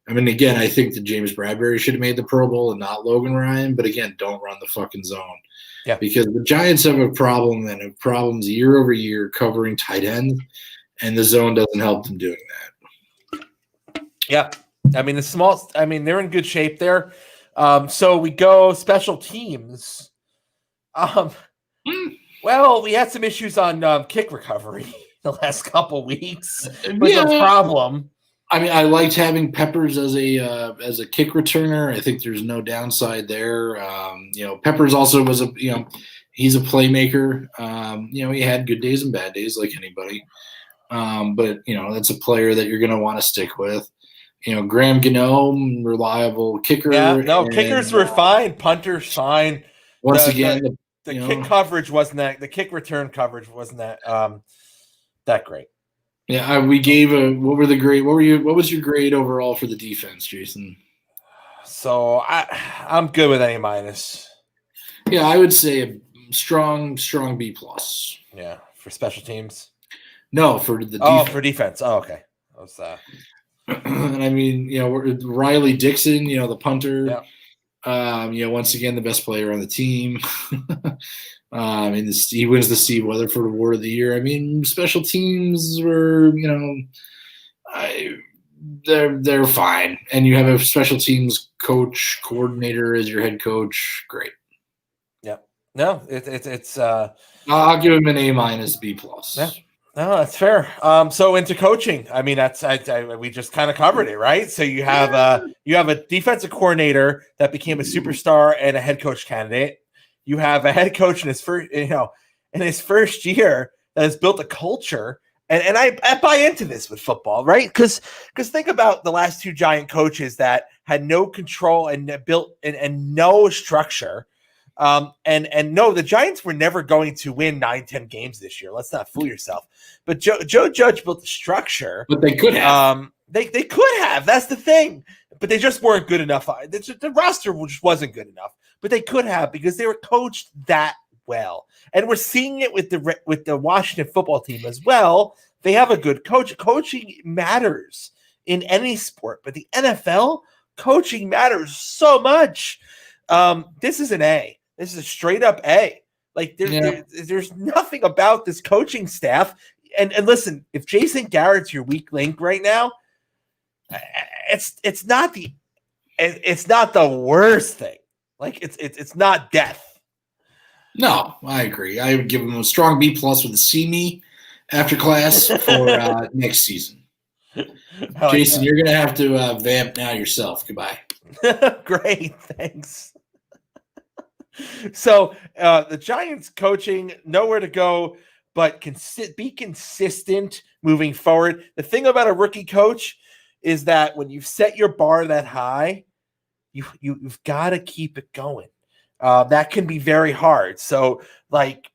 I mean, again, I think that James Bradbury should have made the Pro Bowl and not Logan Ryan. But again, don't run the fucking zone. Yeah. Because the Giants have a problem and have problems year over year covering tight ends, and the zone doesn't help them doing that. Yeah. I mean, they're in good shape there. So we go special teams. Well, we had some issues on kick recovery the last couple weeks. Was a problem. I mean, I liked having Peppers as a kick returner. I think there's no downside there. Peppers also was he's a playmaker. He had good days and bad days like anybody. But that's a player that you're going to want to stick with. Graham Gano, reliable kicker. Yeah, no, kickers were fine. Punters fine. Once again, the kick coverage wasn't that. The kick return coverage wasn't that great. Yeah, we gave what was your grade overall for the defense, Jason? So I'm good with A-. Yeah, I would say a strong B+. Yeah, for special teams. No, for the defense. Oh, for defense. Oh, okay. That was and I mean, Riley Dixon, the punter. Yeah. Once again, the best player on the team. And he wins the Steve Weatherford Award of the Year. I mean, special teams were, they're fine. And you have a special teams coordinator as your head coach. Great. Yeah. No, it's. I'll give him an A- B+. Yeah. No, that's fair. So into coaching, I mean, we just kind of covered it, right? So you have a defensive coordinator that became a superstar and a head coach candidate. You have a head coach in his first year that has built a culture, and I buy into this with football, right? Because think about the last two Giant coaches that had no control and built and no structure. And no, the Giants were never going to win 9-10 games this year. Let's not fool yourself. But Joe Judge built the structure. But they could have. They could have. That's the thing. But they just weren't good enough. The roster just wasn't good enough. But they could have because they were coached that well. And we're seeing it with the Washington football team as well. They have a good coach. Coaching matters in any sport, but the NFL coaching matters so much. This is an A. This is a straight up A. Like there's nothing about this coaching staff. And listen, if Jason Garrett's your weak link right now, it's not the worst thing. Like it's not death. No, I agree. I would give him a strong B+ with a C me after class for next season. Jason, you're gonna have to vamp now yourself. Goodbye. Great, thanks. So the Giants coaching, nowhere to go, but be consistent moving forward. The thing about a rookie coach is that when you've set your bar that high, you've got to keep it going. That can be very hard. So, like,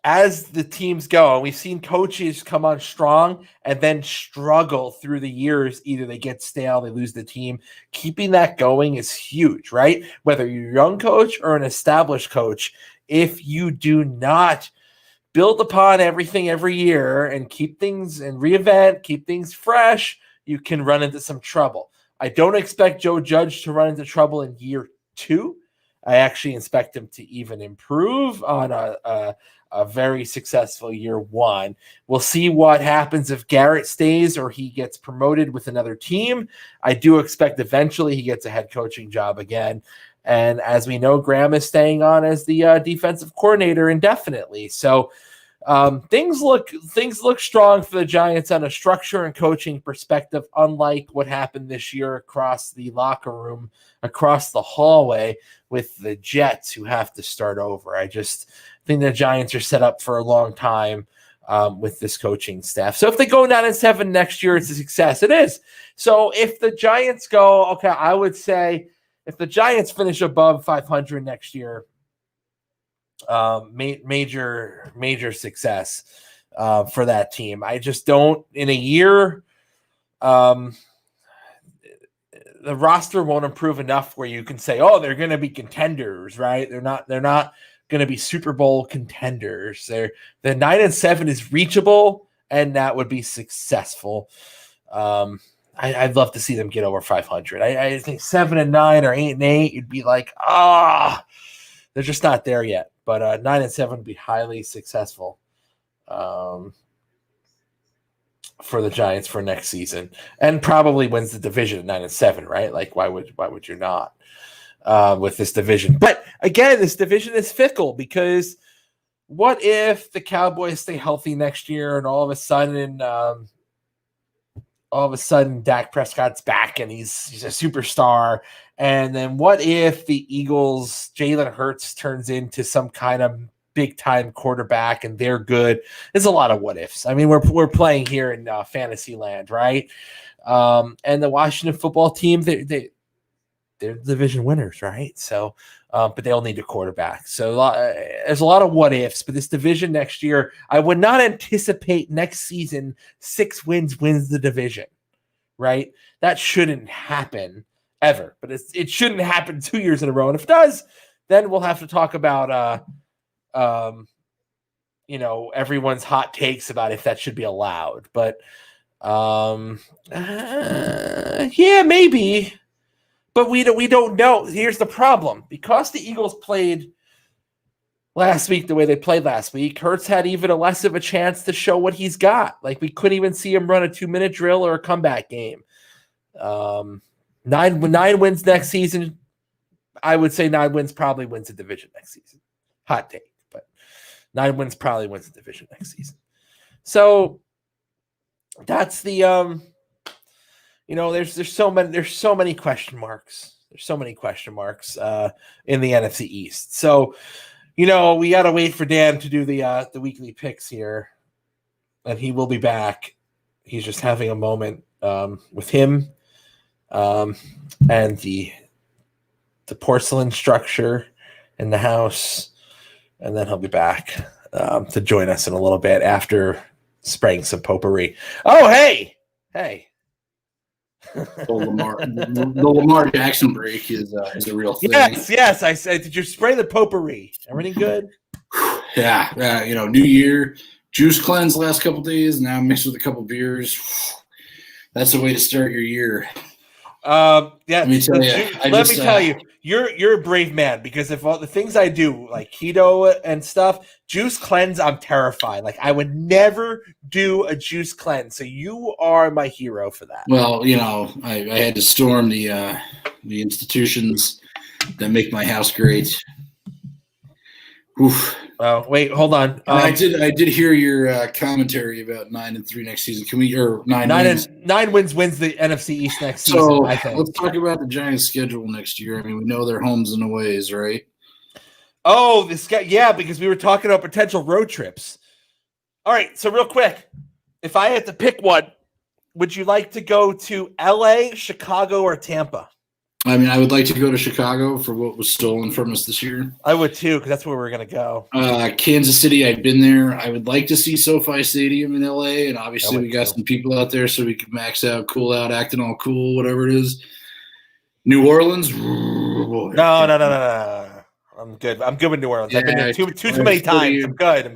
as the teams go, we've seen coaches come on strong and then struggle through the years. Either they get stale, they lose the team. Keeping that going is huge, right? Whether you're a young coach or an established coach, if you do not build upon everything every year and keep things and reinvent, keep things fresh, you can run into some trouble. I don't expect Joe Judge to run into trouble in year 2. I actually expect him to even improve on a very successful year 1. We'll see what happens if Garrett stays or he gets promoted with another team. I do expect eventually he gets a head coaching job again. And as we know, Graham is staying on as the defensive coordinator indefinitely. So things look strong for the Giants on a structure and coaching perspective, unlike what happened this year across the locker room, across the hallway with the Jets, who have to start over. I just think the Giants are set up for a long time with this coaching staff. So if they go 9-7 next year, it's a success. It is. So if the Giants go, okay, I would say if the Giants finish above 500 next year, major success for that team. I just don't in a year. The roster won't improve enough where you can say, oh, they're going to be contenders, right? They're not going to be Super Bowl contenders. The 9-7 is reachable, and that would be successful. I'd love to see them get over 500. I think 7-9 or 8-8, you'd be like, they're just not there yet. But 9-7 would be highly successful for the Giants for next season, and probably wins the division at 9-7, right? Like, why would you not with this division? But again, this division is fickle because what if the Cowboys stay healthy next year and all of a sudden Dak Prescott's back and he's a superstar, and then what if the Eagles, Jalen Hurts turns into some kind of big time quarterback and they're good? There's a lot of what ifs. I mean, we're playing here in fantasy land, right? And the Washington football team, they're division winners, right? So, but they'll need a quarterback. So there's a lot of what ifs. But this division next year, I would not anticipate next season 6 wins wins the division, right? That shouldn't happen ever. But it shouldn't happen 2 years in a row. And if it does, then we'll have to talk about everyone's hot takes about if that should be allowed. But yeah, maybe. But we don't know. Here's the problem. Because the Eagles played last week the way they played last week, Hurts had even a less of a chance to show what he's got. Like, we couldn't even see him run a 2-minute drill or a comeback game. 9 wins next season. I would say 9 wins probably wins the division next season. Hot take. But 9 wins probably wins the division next season. So that's the there's so many question marks. There's so many question marks in the NFC East. So, we got to wait for Dan to do the weekly picks here, and he will be back. He's just having a moment with him and the porcelain structure in the house, and then he'll be back to join us in a little bit after spraying some potpourri. Oh, hey. The Lamar Jackson break is a real thing. Yes. I said, did you spray the potpourri? Everything good? Yeah. New year, juice cleanse last couple days. Now mixed with a couple beers. That's the way to start your year. Yeah. Let me tell you. You're a brave man, because if all the things I do, like keto and stuff, juice cleanse, I'm terrified. Like, I would never do a juice cleanse. So you are my hero for that. Well, I had to storm the institutions that make my house great. Oof. Oh, wait, hold on. I did hear your commentary about 9-3 next season. Can we 9 wins wins the NFC East next season? So I think. Let's talk about the Giants' schedule next year. I mean, we know their homes and aways, right? Oh, because we were talking about potential road trips. All right, so real quick, if I had to pick one, would you like to go to LA, Chicago, or Tampa? I mean, I would like to go to Chicago for what was stolen from us this year. I would too, because that's where we're going to go. Kansas City, I've been there. I would like to see SoFi Stadium in LA, and obviously we got some people out there so we can max out, cool out, acting all cool, whatever it is. New Orleans? Boy. No. I'm good. I'm good with New Orleans. I've been there too many times. I'm good.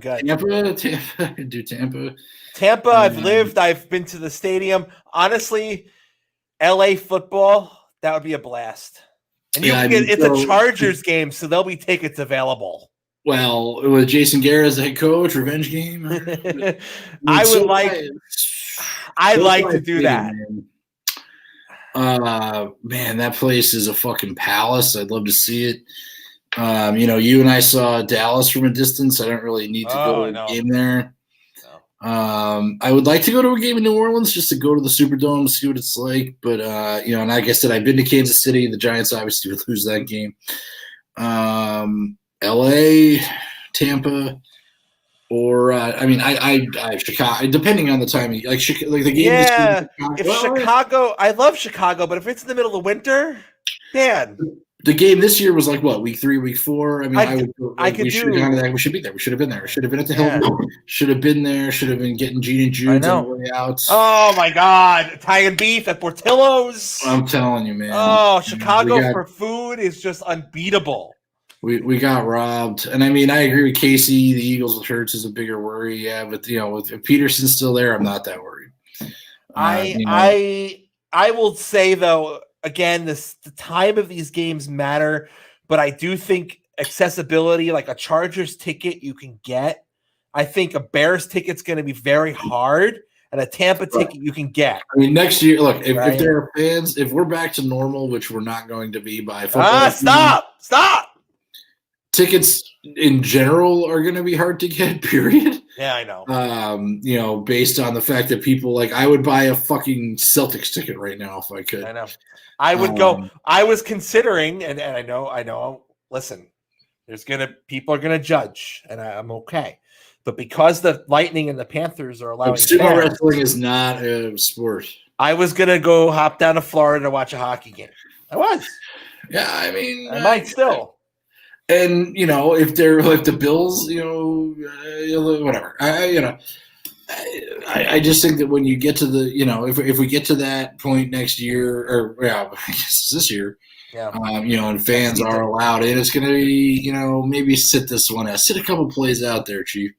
Tampa. Do Tampa. Tampa, I've been to the stadium. Honestly, LA football, that would be a blast. And it's a Chargers game, so there'll be tickets available. Well, with Jason Garrett as the head coach, revenge game. I'd like to do that. Man, that place is a fucking palace. I'd love to see it. You and I saw Dallas from a distance. I don't really need to go to a game there. I would like to go to a game in New Orleans just to go to the Superdome, see what it's like. But and like I said, I've been to Kansas City. The Giants obviously would lose that game. LA, Tampa, or I Chicago. Depending on the timing, like the game. Yeah, Chicago, I love Chicago, but if it's in the middle of winter, Dan. The game this year was like what, week 3, week 4? I mean, we should have gone to that. We should be there. We should have been there. We should have been at the Hilton. Should have been there. Should have been getting Gene and Jude's on the way out. Oh my God, Italian beef at Portillo's. I'm telling you, man. Oh, Chicago for food is just unbeatable. We got robbed, and I mean, I agree with Casey. The Eagles with Hurts is a bigger worry. Yeah, but if Peterson's still there, I'm not that worried. I I will say though, again, the time of these games matter, but I do think accessibility, like a Chargers ticket, you can get. I think a Bears ticket's going to be very hard, and a Tampa ticket you can get. I mean, next year, look, if there are fans, if we're back to normal, which we're not going to be by football season, stop. Tickets in general are going to be hard to get, period. Yeah, I know. Based on the fact that people I would buy a fucking Celtics ticket right now if I could. I know. I would go. I was considering, and I know. Listen, people are gonna judge, and I'm okay. But because the Lightning and the Panthers are allowing sumo wrestling is not a sport. I was gonna go hop down to Florida to watch a hockey game. I was. Yeah, I mean, I might still. And if they're like the Bills, whatever. I just think that when you get to the, if we get to that point next year, or I guess this year, and fans are allowed in, it's going to be, maybe sit this one out, sit a couple plays out there, Chief.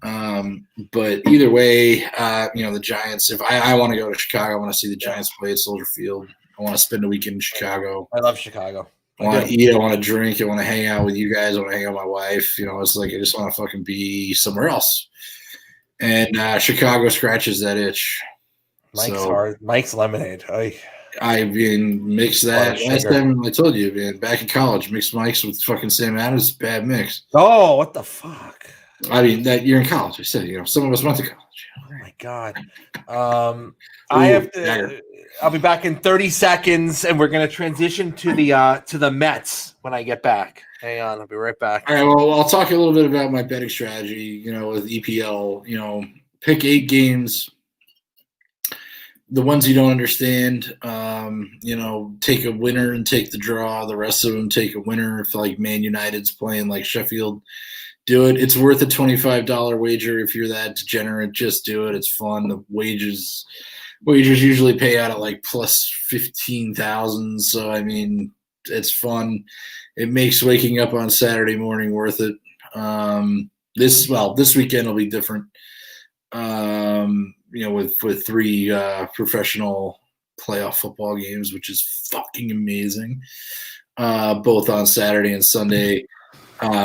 But either way, the Giants. If I want to go to Chicago, I want to see the Giants play at Soldier Field. I want to spend a weekend in Chicago. I love Chicago. I want to eat. I want to drink. I want to hang out with you guys. I want to hang out with my wife. It's like I just want to fucking be somewhere else. And Chicago scratches that itch. Mike's hard. Mike's lemonade. I've been mixed that last time I told you, man. Back in college, mixed Mike's with fucking Sam Adams. Bad mix. Oh, what the fuck! I mean, that you're in college. I said, some of us went to college. Oh my god. I have to. I'll be back in 30 seconds, and we're going to transition to the Mets when I get back. Hang on, I'll be right back. All right, well, I'll talk a little bit about my betting strategy, with EPL. Pick 8 games, the ones you don't understand, take a winner and take the draw. The rest of them take a winner. If Man United's playing like Sheffield, do it. It's worth a $25 wager if you're that degenerate. Just do it. It's fun. The wagers usually pay out at plus 15,000. So I mean, it's fun. It makes waking up on Saturday morning worth it. This weekend will be different. With 3 professional playoff football games, which is fucking amazing. Both on Saturday and Sunday.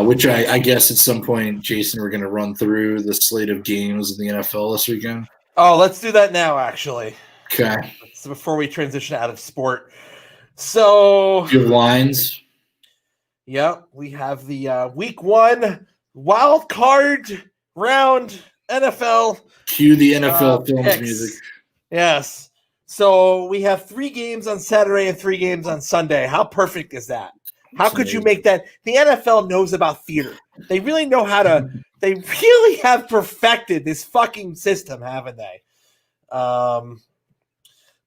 Which I guess at some point, Jason, we're going to run through the slate of games in the NFL this weekend. Oh, let's do that now, actually. Okay. So before we transition out of sport. So your lines. Yep, we have the week 1 wild card round NFL. Cue the NFL films picks. music. Yes. So we have 3 games on Saturday and 3 games on Sunday. How perfect is that? How could you make that? The NFL knows about theater. They really know how to. They really have perfected this fucking system, haven't they?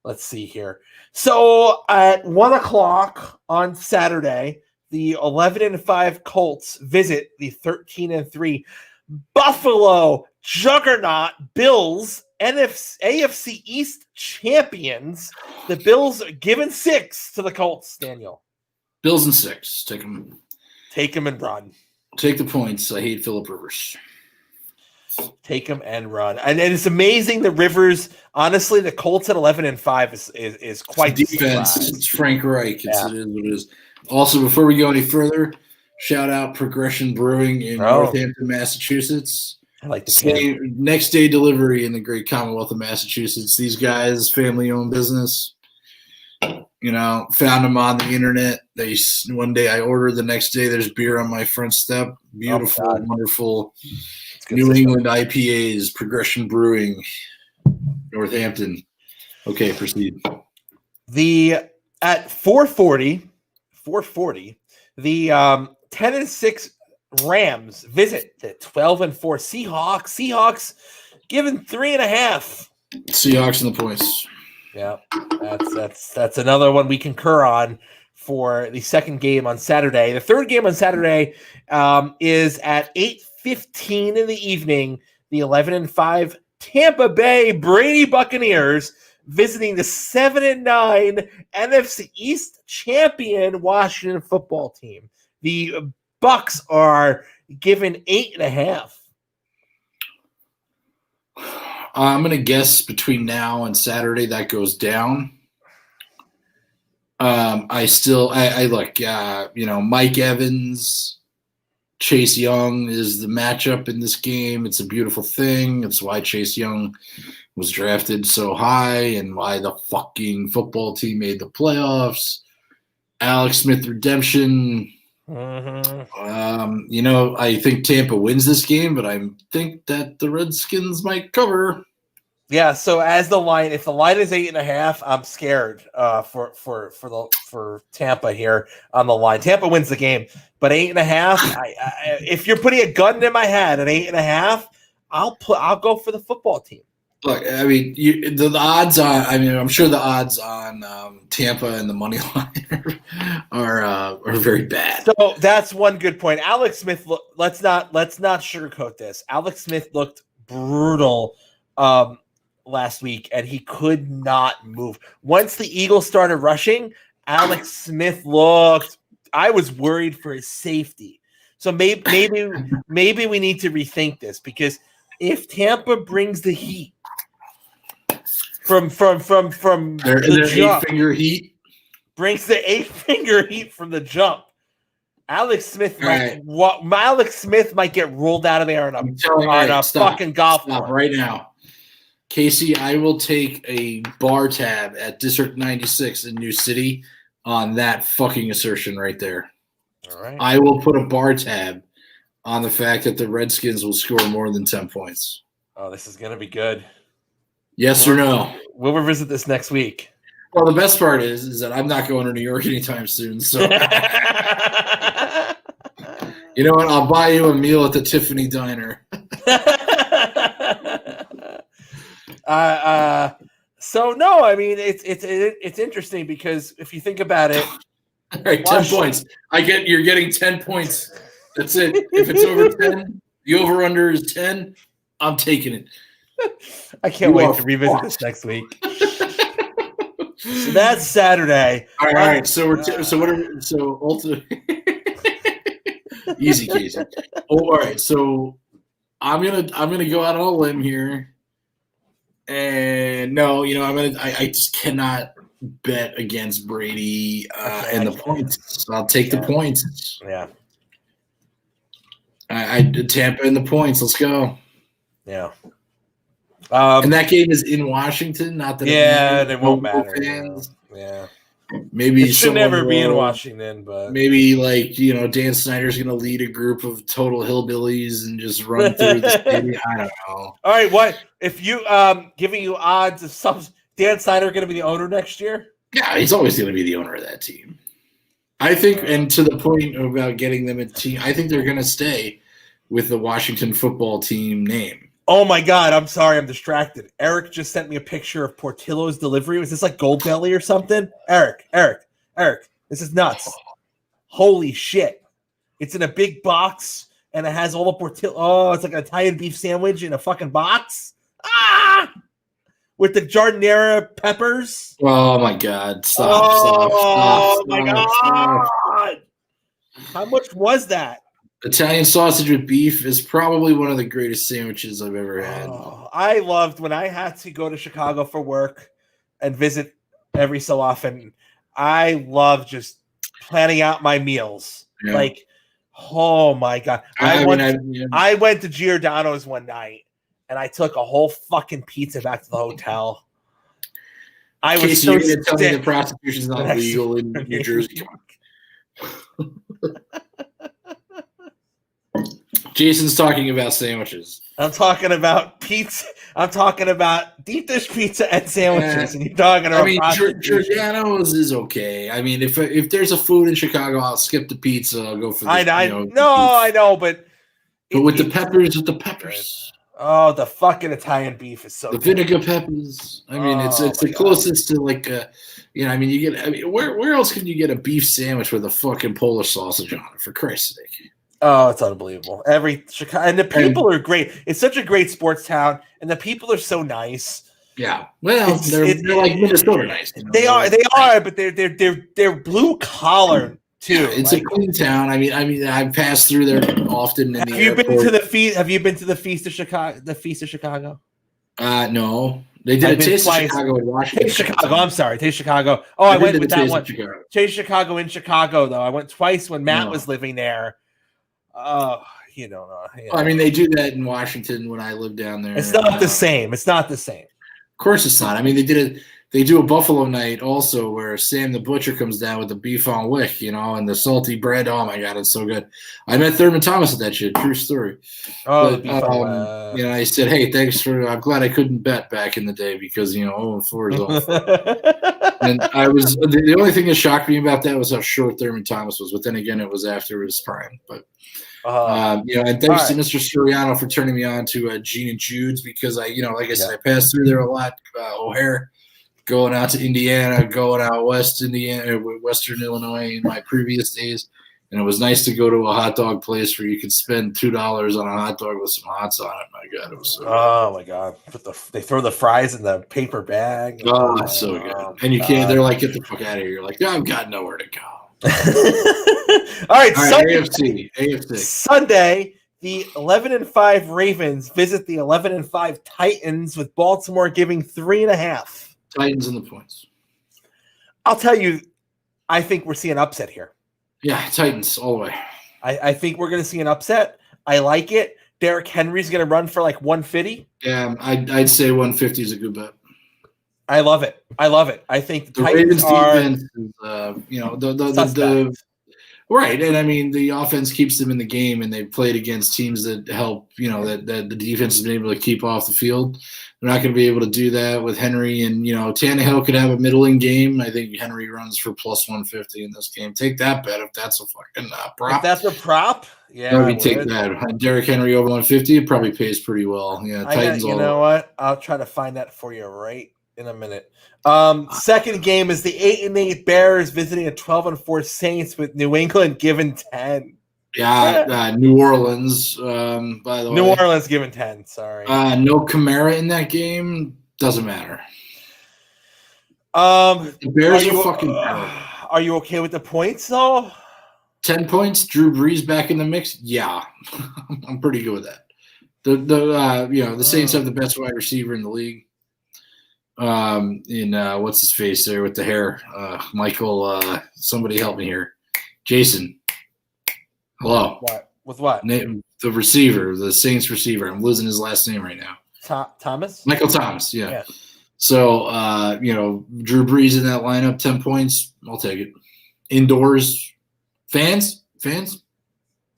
Let's see here. So at 1:00 on Saturday, the 11-5 Colts visit the 13-3 Buffalo juggernaut Bills, AFC East champions. The Bills are giving 6 to the Colts, Daniel. Bills and 6. Take them. Take them and run. Take the points. I hate Phillip Rivers. Take them and run. And it's amazing the Rivers, honestly, the Colts at 11-5 is quite defense. It's Frank Reich. It is what it is. Also, before we go any further, shout out Progression Brewing in Northampton, Massachusetts. I like the next day delivery in the great Commonwealth of Massachusetts. These guys, family-owned business. Found them on the internet. One day I ordered, the next day there's beer on my front step. Beautiful, wonderful New England IPAs, Progression Brewing, Northampton. Okay, proceed. At 4:40, the 10-6 Rams visit the 12-4 Seahawks. Seahawks given 3.5. Seahawks and the points. Yeah, that's another one we concur on for the second game on Saturday. The third game on Saturday is at 8:15 in the evening. The 11-5 Tampa Bay Brady Buccaneers visiting the 7-9 NFC East champion Washington football team. The Bucs are given 8.5. I'm going to guess between now and Saturday that goes down. I look, Mike Evans, Chase Young is the matchup in this game. It's a beautiful thing. It's why Chase Young was drafted so high and why the fucking football team made the playoffs. Alex Smith redemption. Mm-hmm. I think Tampa wins this game, but I think that the Redskins might cover. Yeah. So if the line is 8.5, I'm scared for Tampa here on the line. Tampa wins the game, but 8.5. If you're putting a gun in my head at 8.5, I'll go for the football team. Look, I mean, the odds on. I mean, I'm sure the odds on Tampa and the money line are very bad. So that's one good point. Alex Smith. Let's not sugarcoat this. Alex Smith looked brutal last week, and he could not move. Once the Eagles started rushing, Alex Smith looked. I was worried for his safety. So maybe we need to rethink this, because if Tampa brings the heat from the jump, 8-finger heat, brings the 8-finger heat from the jump, Alex Smith might get rolled out of there on a fucking golf course. Stop right now. Casey, I will take a bar tab at District 96 in New City on that fucking assertion right there. All right. I will put a bar tab on the fact that the Redskins will score more than 10 points. Oh, this is going to be good. Yes or no? We'll revisit this next week. Well, the best part is that I'm not going to New York anytime soon. So, you know what? I'll buy you a meal at the Tiffany Diner. So no, I mean it's interesting, because if you think about it, all right, 10 points. You're getting 10 points. That's it. If it's over 10, the over under is 10. I'm taking it. I can't wait to revisit this next week. So that's Saturday. All right. So ultimately, easy case. All right. So I'm gonna go out on a limb here, and no, I just cannot bet against Brady and the points. So I'll take the points. Yeah. I Tampa in the points. Let's go. Yeah. And that game is in Washington. Not that. Yeah, it won't matter. Fans. Yeah. Maybe it should never be in Washington, but maybe Dan Snyder's going to lead a group of total hillbillies and just run through the city. I don't know. All right, what if you giving you odds of some Dan Snyder going to be the owner next year? Yeah, he's always going to be the owner of that team. I think, and to the point about getting them a team, I think they're going to stay with the Washington football team name. Oh my God, I'm sorry, I'm distracted. Eric just sent me a picture of Portillo's delivery. Was this like Gold Belly or something? Eric, this is nuts. Holy shit. It's in a big box, and it has all the Portillo. Oh, it's like an Italian beef sandwich in a fucking box. Ah! With the giardiniera peppers. Oh my God. Stop, my God. How much was that? Italian sausage with beef is probably one of the greatest sandwiches I've ever had. I loved when I had to go to Chicago for work and visit every so often. I love just planning out my meals. Yeah. Like, oh my God. I went to Giordano's one night, and I took a whole fucking pizza back to the hotel. I was so sick. Tell me the prostitution is not legal in New Jersey. Jason's talking about sandwiches. I'm talking about pizza. I'm talking about deep dish pizza and sandwiches, and you're talking about. Giordano's is okay. I mean, if there's a food in Chicago, I'll skip the pizza. I'll go for the. I know, but with the peppers. Oh, the fucking Italian beef is so. The vinegar peppers. I mean, it's the closest to like a. I mean, you get. I mean, where else can you get a beef sandwich with a fucking Polish sausage on it? For Christ's sake. Oh, it's unbelievable. Every Chicago, and the people are great. It's such a great sports town, and the people are so nice. Yeah, well, they're like Minnesota nice. They are, but they're blue collar too. Yeah, it's a clean town. I mean, I've passed through there often. Have you been to the feast of Chicago? The Feast of Chicago. No. They did I've a been Taste of twice. Chicago in Washington. Taste Chicago. I'm sorry. Taste Chicago. Oh, I went with that Taste one. of Chicago. Taste Chicago in Chicago, though. I went twice when Matt No. was living there. You know. I mean, they do that in Washington when I lived down there. It's not the same. It's not the same. Of course it's not. I mean, they do a Buffalo night also where Sam the Butcher comes down with the beef on wick, and the salty bread. Oh my God, it's so good. I met Thurman Thomas at that shit. True story. Oh, But, the beef on I said, hey, thanks for. I'm glad I couldn't bet back in the day because 0-4 is awful. And I was the only thing that shocked me about that was how short Thurman Thomas was. But then again, it was after his prime. But and thanks to Mr. Soriano for turning me on to Gene and Jude's because I said, I passed through there a lot. O'Hare, going out to Indiana, going out western Illinois in my previous days, and it was nice to go to a hot dog place where you could spend $2 on a hot dog with some hots on it. My God, it was so good. Oh my God! They throw the fries in the paper bag. Oh, it's so good. And you can't. They're like, get the fuck out of here. You're like, I've got nowhere to go. All right, AFC. Sunday, the 11-5 Ravens visit the 11-5 Titans, with Baltimore giving 3.5. Titans and the points. I'll tell you, I think we're seeing an upset here. Yeah, Titans all the way. I think we're going to see an upset. I like it. Derrick Henry's going to run for like 150. Yeah, I'd say 150 is a good bet. I love it. I think the Titans Ravens defense is, the right, and I mean the offense keeps them in the game, and they've played against teams that help. That the defense has been able to keep off the field. They're not going to be able to do that with Henry, and Tannehill could have a middling game. I think Henry runs for plus 150 in this game. Take that bet if that's a fucking prop. If that's a prop, yeah, we take that. Derrick Henry over 150, it probably pays pretty well. Yeah, Titans. You know what? I'll try to find that for you right in a minute. Second game is the 8-8 Bears visiting a 12-4 Saints, with New England given 10. Yeah, New Orleans. By the way, New Orleans given 10. Sorry. No Kamara in that game. Doesn't matter. The Bears are fucking terrible. Are you okay with the points though? 10 points. Drew Brees back in the mix. Yeah, I'm pretty good with that. The Saints have the best wide receiver in the league. What's his face there with the hair? Michael. Somebody help me here. Jason. Hello. What? With what? The receiver, the Saints receiver. I'm losing his last name right now. Thomas? Michael Thomas, yeah. So, Drew Brees in that lineup, 10 points. I'll take it. Indoors. Fans?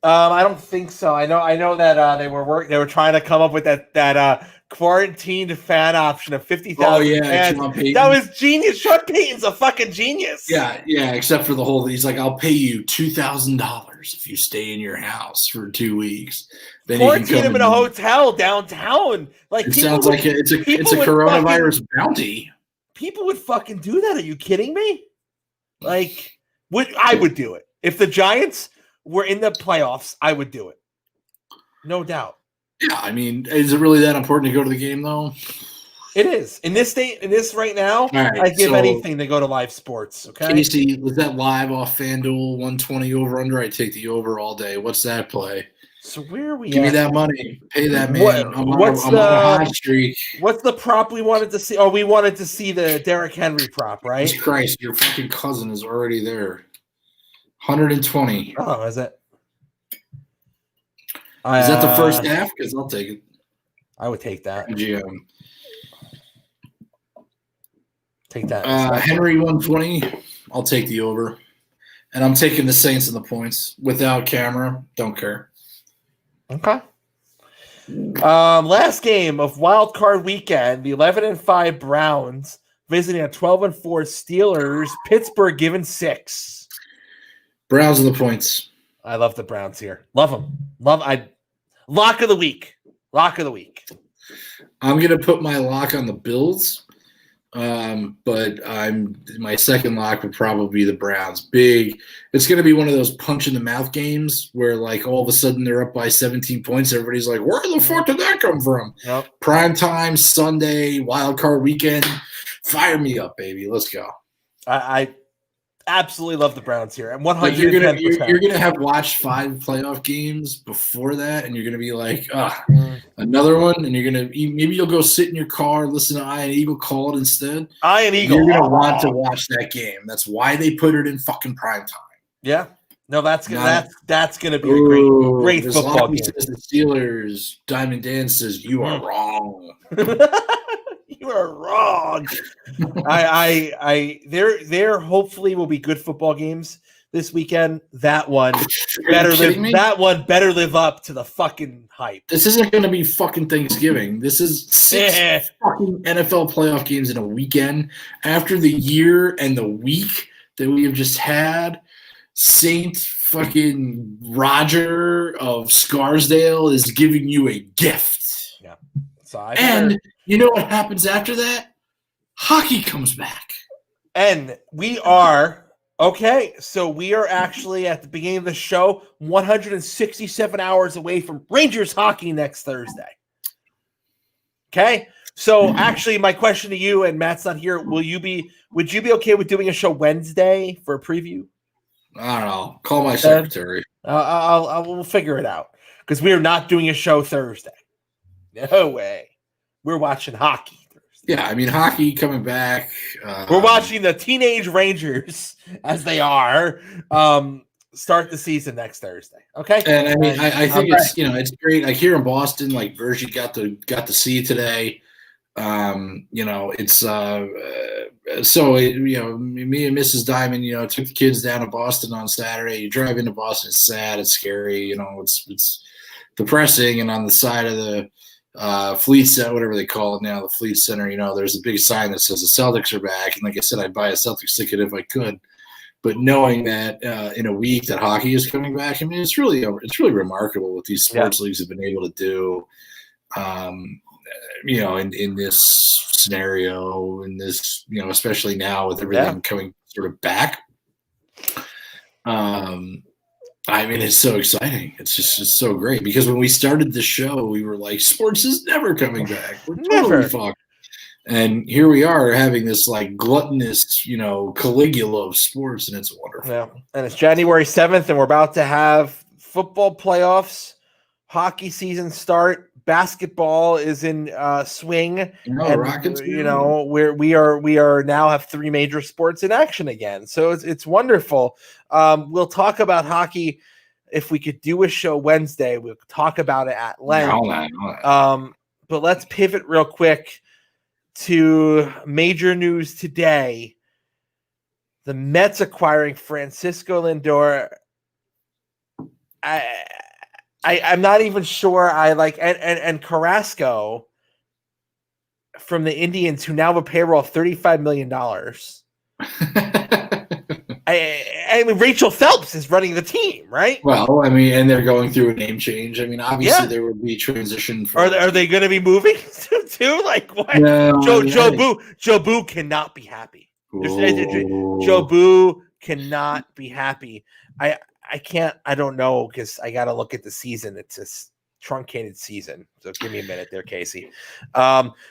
I don't think so. I know that they were trying to come up with that quarantined fan option of 50,000 fans. That was genius. Sean Payton's a fucking genius. Yeah, except for the whole he's like, I'll pay you $2,000 if you stay in your house for 2 weeks. Then quarantine him in a hotel downtown. Like, it sounds like it's a coronavirus bounty. People would fucking do that. Are you kidding me? Like, I would do it. If the Giants were in the playoffs, I would do it. No doubt. Yeah, I mean, is it really that important to go to the game, though? It is. In this right now, right, I give anything to go to live sports, okay? Casey, was that live off FanDuel, 120 over-under? I take the over all day. What's that play? So where are we Give me that money. Pay that man. I'm on a hot streak. What's the prop we wanted to see? Oh, we wanted to see the Derrick Henry prop, right? Jesus Christ, your fucking cousin is already there. 120. Oh, is it? Is that the first half? Because I'll take it. I would take that. GM. Take that. Henry 120. I'll take the over. And I'm taking the Saints and the points. Without camera, don't care. Okay. Last game of Wild Card Weekend, the 11-5 Browns visiting a 12-4 Steelers. Pittsburgh given 6. Browns and the points. I love the Browns here. Love them. Lock of the week. I'm gonna put my lock on the Bills, but my second lock would probably be the Browns. It's gonna be one of those punch in the mouth games where like all of a sudden they're up by 17 points. Everybody's like, "Where the fuck did that come from?" Yep. Prime time Sunday, Wild Card Weekend. Fire me up, baby. Let's go. I absolutely love the Browns here. I'm 110%. You're gonna have watched 5 playoff games before that, and you're gonna be like, another one, and maybe you'll go sit in your car, listen to Iron Eagle call it instead. Iron Eagle. You're gonna want to watch that game. That's why they put it in fucking prime time. Yeah. No, that's gonna be a great football game. Says the Steelers. Diamond Dan says you are wrong. You are wrong. There hopefully will be good football games this weekend. That one better live up to the fucking hype. This isn't going to be fucking Thanksgiving. This is 6 fucking NFL playoff games in a weekend after the year and the week that we have just had. Saint fucking Roger of Scarsdale is giving you a gift. Yeah. So you know what happens after that? Hockey comes back. And we are actually at the beginning of the show 167 hours away from Rangers hockey next Thursday. Okay? So actually my question to you, and Matt's not here, would you be okay with doing a show Wednesday for a preview? I don't know. Call my secretary. We'll figure it out because we are not doing a show Thursday. No way. We're watching hockey Thursday. Yeah, I mean hockey coming back. We're watching the Teenage Rangers as they are start the season next Thursday. Okay, and I mean I think it's great. Like here in Boston, like Virgie got to see today. It's me and Mrs. Diamond, took the kids down to Boston on Saturday. You drive into Boston, it's sad, it's scary, it's depressing. And on the side of the Fleet Center, whatever they call it now, the Fleet Center, there's a big sign that says the Celtics are back. And like I said, I'd buy a Celtics ticket if I could. But knowing that in a week that hockey is coming back, I mean, it's really remarkable what these sports leagues have been able to do. In this scenario, especially now with everything coming sort of back. I mean, it's so exciting. It's so great because when we started the show, we were like, sports is never coming back. We're totally fucked. And here we are having this like gluttonous, Caligula of sports, and it's wonderful. Yeah. And it's January 7th, and we're about to have football playoffs, hockey season start. Basketball is in swing, and Rockets. We are now have 3 major sports in action again. So it's wonderful. We'll talk about hockey if we could do a show Wednesday. We'll talk about it at length. But let's pivot real quick to major news today. The Mets acquiring Francisco Lindor. I'm not even sure I like and Carrasco from the Indians, who now have a payroll of $35 million. I mean, Rachel Phelps is running the team, right? Well, I mean, and they're going through a name change. I mean, obviously there would be transition. Are they going to be moving too? Like what? No, Joe Boo cannot be happy. Joe Boo cannot be happy. I don't know because I got to look at the season. It's a truncated season. So give me a minute there, Casey.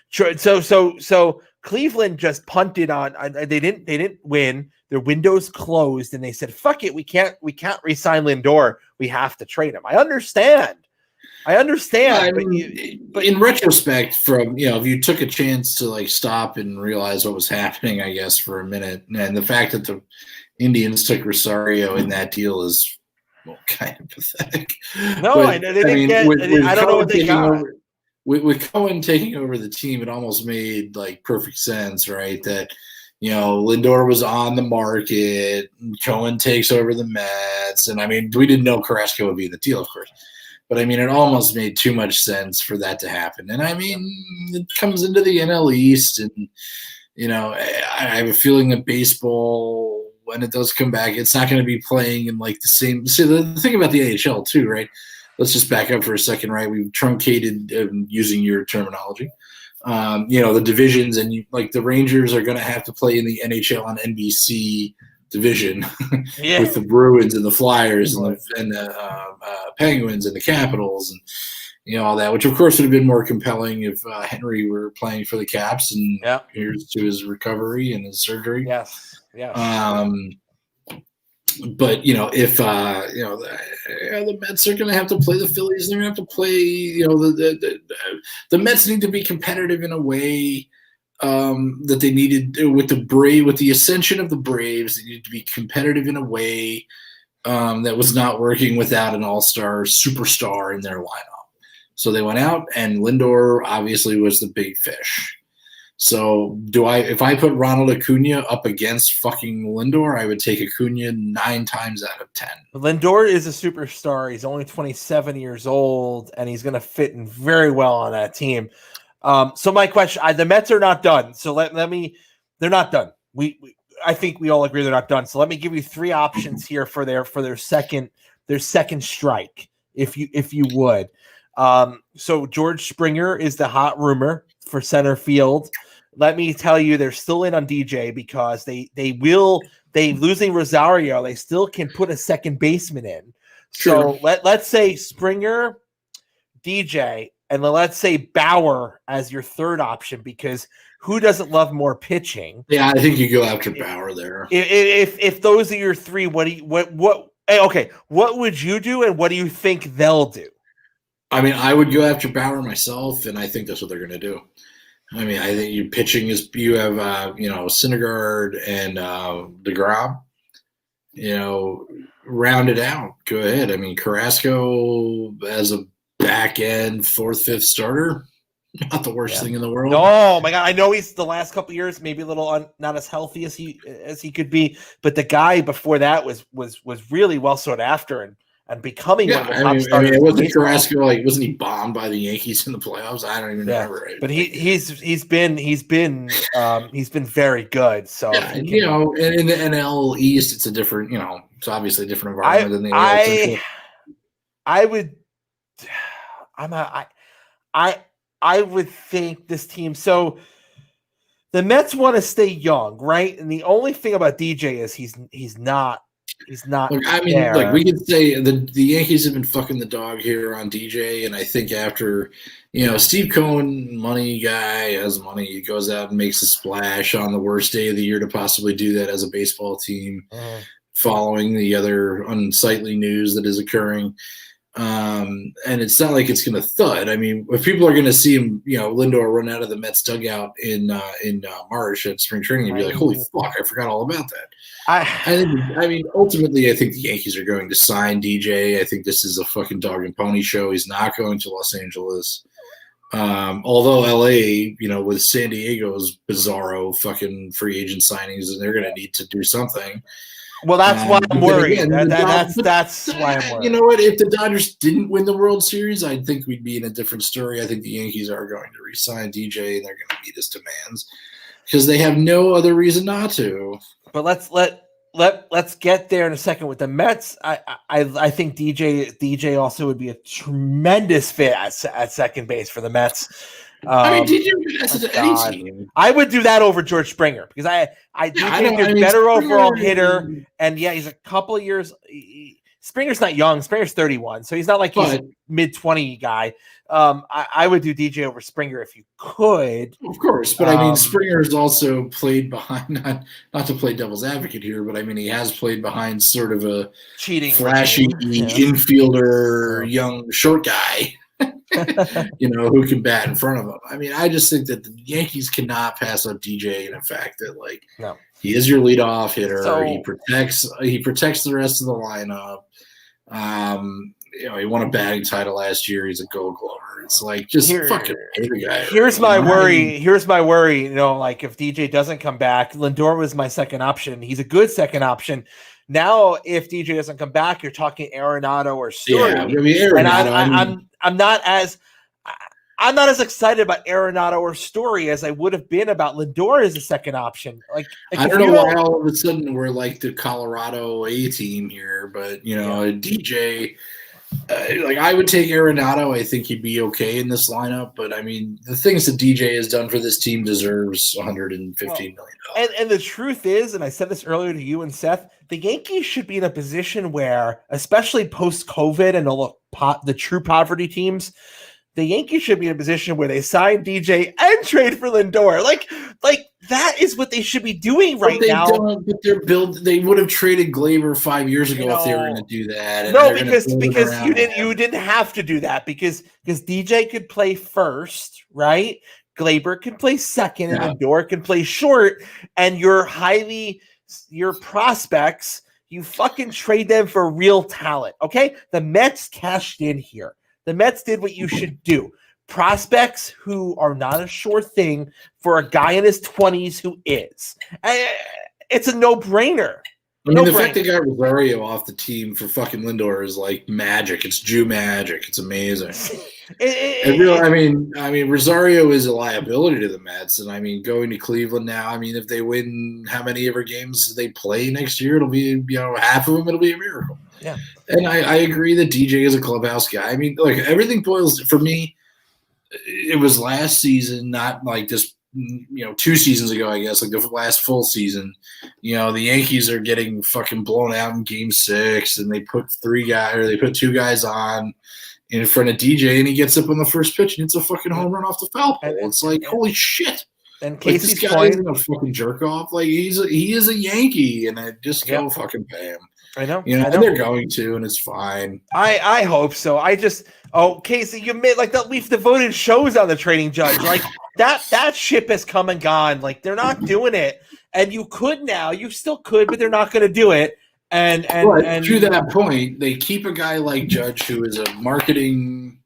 So Cleveland just punted on. They didn't win. Their window's closed, and they said, "Fuck it, we can't re-sign Lindor. We have to trade him." I understand. But in retrospect, if you took a chance to like stop and realize what was happening, I guess for a minute, and the fact that the Indians took Rosario in that deal is kind of pathetic. No, I don't know what they got. With Cohen taking over the team, it almost made like perfect sense, right? That Lindor was on the market, Cohen takes over the Mets, and I mean, we didn't know Carrasco would be in the deal, of course. But I mean, it almost made too much sense for that to happen. And I mean, it comes into the NL East, and I have a feeling that baseball, when it does come back, it's not going to be playing in like the same. See, the thing about the AHL too, right? Let's just back up for a second, right? We've truncated, using your terminology, the divisions, and like the Rangers are going to have to play in the NHL on NBC division with the Bruins and the Flyers and the Penguins and the Capitals and all that, which of course would have been more compelling if Henry were playing for the Caps, and here's to his recovery and his surgery. Yes. But if the Mets are going to have to play the Phillies. They're going to have to play, the Mets need to be competitive in a way that they needed with the ascension of the Braves. They needed to be competitive in a way that was not working without an all-star superstar in their lineup. So they went out, and Lindor obviously was the big fish. So if I put Ronald Acuna up against fucking Lindor, I would take Acuna 9 times out of 10. Lindor is a superstar. He's only 27 years old, and he's going to fit in very well on that team. So my question, the Mets are not done. So they're not done. I think we all agree they're not done. So let me give you 3 options here for their second strike, if you would. So George Springer is the hot rumor for center field. Let me tell you, they're still in on DJ because they losing Rosario, they still can put a second baseman in. So let's say Springer, DJ, and let's say Bauer as your third option, because who doesn't love more pitching? Yeah, I think you go after Bauer there. If those are your 3, what would you do, and what do you think they'll do? I mean, I would go after Bauer myself, and I think that's what they're going to do. I mean, I think you have Syndergaard and DeGrom. Round it out. Go ahead. I mean, Carrasco as a back end 4th, 5th starter, not the worst thing in the world. Oh my God, I know he's the last couple of years maybe a little not as healthy as he could be, but the guy before that was really well sought after and becoming one of the top starters. It wasn't Carrasco, wasn't he bombed by the Yankees in the playoffs? I don't even remember. Right? But he's been very good. So in the NL East, it's a different, it's obviously a different environment than the AL. I would think this team. So the Mets want to stay young, right? And the only thing about DJ is he's not. Look, I mean, there. We could say the Yankees have been fucking the dog here on DJ, and I think after, Steve Cohen, money guy, has money, he goes out and makes a splash on the worst day of the year to possibly do that as a baseball team, following the other unsightly news that is occurring. And it's not like it's going to thud. I mean, if people are going to see him, Lindor run out of the Mets dugout in March at spring training, you'd be like, holy fuck, I forgot all about that. Ultimately, I think the Yankees are going to sign DJ. I think this is a fucking dog and pony show. He's not going to Los Angeles. Although LA, with San Diego's bizarro fucking free agent signings, and they're going to need to do something. Well, that's why I'm worried. That's why I'm worried. You know what? If the Dodgers didn't win the World Series, I think we'd be in a different story. I think the Yankees are going to re-sign DJ, and they're going to meet his demands because they have no other reason not to. But let's get there in a second with the Mets. I think DJ also would be a tremendous fit at second base for the Mets. DJ any team. I would do that over George Springer because I think he's a better overall hitter, and he's a couple of years. Springer's not young. Springer's 31, so he's not like he's a mid-20 guy. I would do DJ over Springer if you could. Of course, but Springer's also played behind, not to play devil's advocate here, but he has played behind sort of a cheating, flashy infielder, young, short guy, who can bat in front of him. I mean, I just think that the Yankees cannot pass up DJ in the fact that, he is your leadoff hitter. So, he protects the rest of the lineup. He won a batting title last year. He's a Gold Glover. It's fucking pay the guy. Here's my worry. If DJ doesn't come back, Lindor was my second option. He's a good second option. Now, if DJ doesn't come back, you're talking Arenado or Story. Yeah, Arenado. And I'm not as excited about Arenado or Story as I would have been about Lindor as a second option. I don't know why all of a sudden we're like the Colorado A team here, but DJ. I would take Arenado. I think he'd be okay in this lineup. But the things that DJ has done for this team deserves $115 million. And the truth is, and I said this earlier to you and Seth, the Yankees should be in a position where, especially post-COVID and the true poverty teams, the Yankees should be in a position where they sign DJ and trade for Lindor. Like that is what they should be doing right now. But they would have traded Glaber 5 years ago if they were going to do that. And no, because you didn't have to do that because DJ could play first, right? Glaber can play second, and Adore can play short, and your prospects, you fucking trade them for real talent. Okay, the Mets cashed in here. The Mets did what you should do. Prospects who are not a sure thing for a guy in his 20s who is. It's a no-brainer. I mean, the fact they got Rosario off the team for fucking Lindor is like magic. It's Jew magic. It's amazing. I mean, Rosario is a liability to the Mets, and I mean, going to Cleveland now. I mean, if they win, how many ever games they play next year, it'll be half of them. It'll be a miracle. Yeah, and I agree that DJ is a clubhouse guy. I mean, look, everything boils for me. It was last season, not like this, 2 seasons ago, I guess, like the last full season. The Yankees are getting fucking blown out in Game 6, and they put 2 guys on in front of DJ, and he gets up on the first pitch and hits a fucking home run off the foul pole. It's like, holy shit. And Casey's this guy isn't a fucking jerk off. Like he is a Yankee, and I just go fucking pay him. I know. And they're going to, and it's fine. I hope so. Casey, you made like that. We've devoted shows on the trading judge. Like that ship has come and gone. Like they're not doing it. And you could now. You still could, but they're not going to do it. And to that point, they keep a guy like Judge who is a marketing.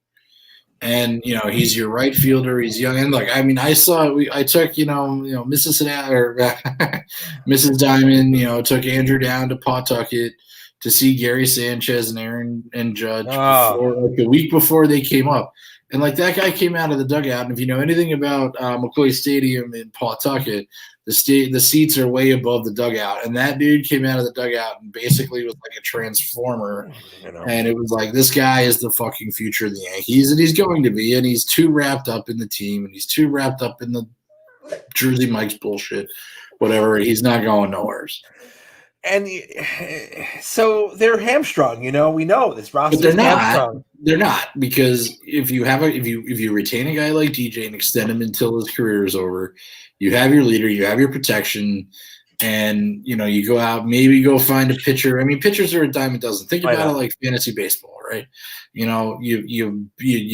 And he's your right fielder. He's young, and look, I mean, I took Mrs. Diamond, took Andrew down to Pawtucket to see Gary Sanchez and Aaron and Judge the week before they came up, and like that guy came out of the dugout. And if you know anything about McCoy Stadium in Pawtucket, the seats are way above the dugout, and that dude came out of the dugout and basically was like a transformer. And it was like, this guy is the fucking future of the Yankees, and he's going to be, and he's too wrapped up in the team, and he's too wrapped up in the Jersey Mike's bullshit, whatever. He's not going nowhere. And so they're hamstrung, we know this roster. But they're not, because if you retain a guy like DJ and extend him until his career is over, you have your leader, you have your protection, and you go out, maybe go find a pitcher. I mean, pitchers are a dime a dozen. Think about it like fantasy baseball, right? You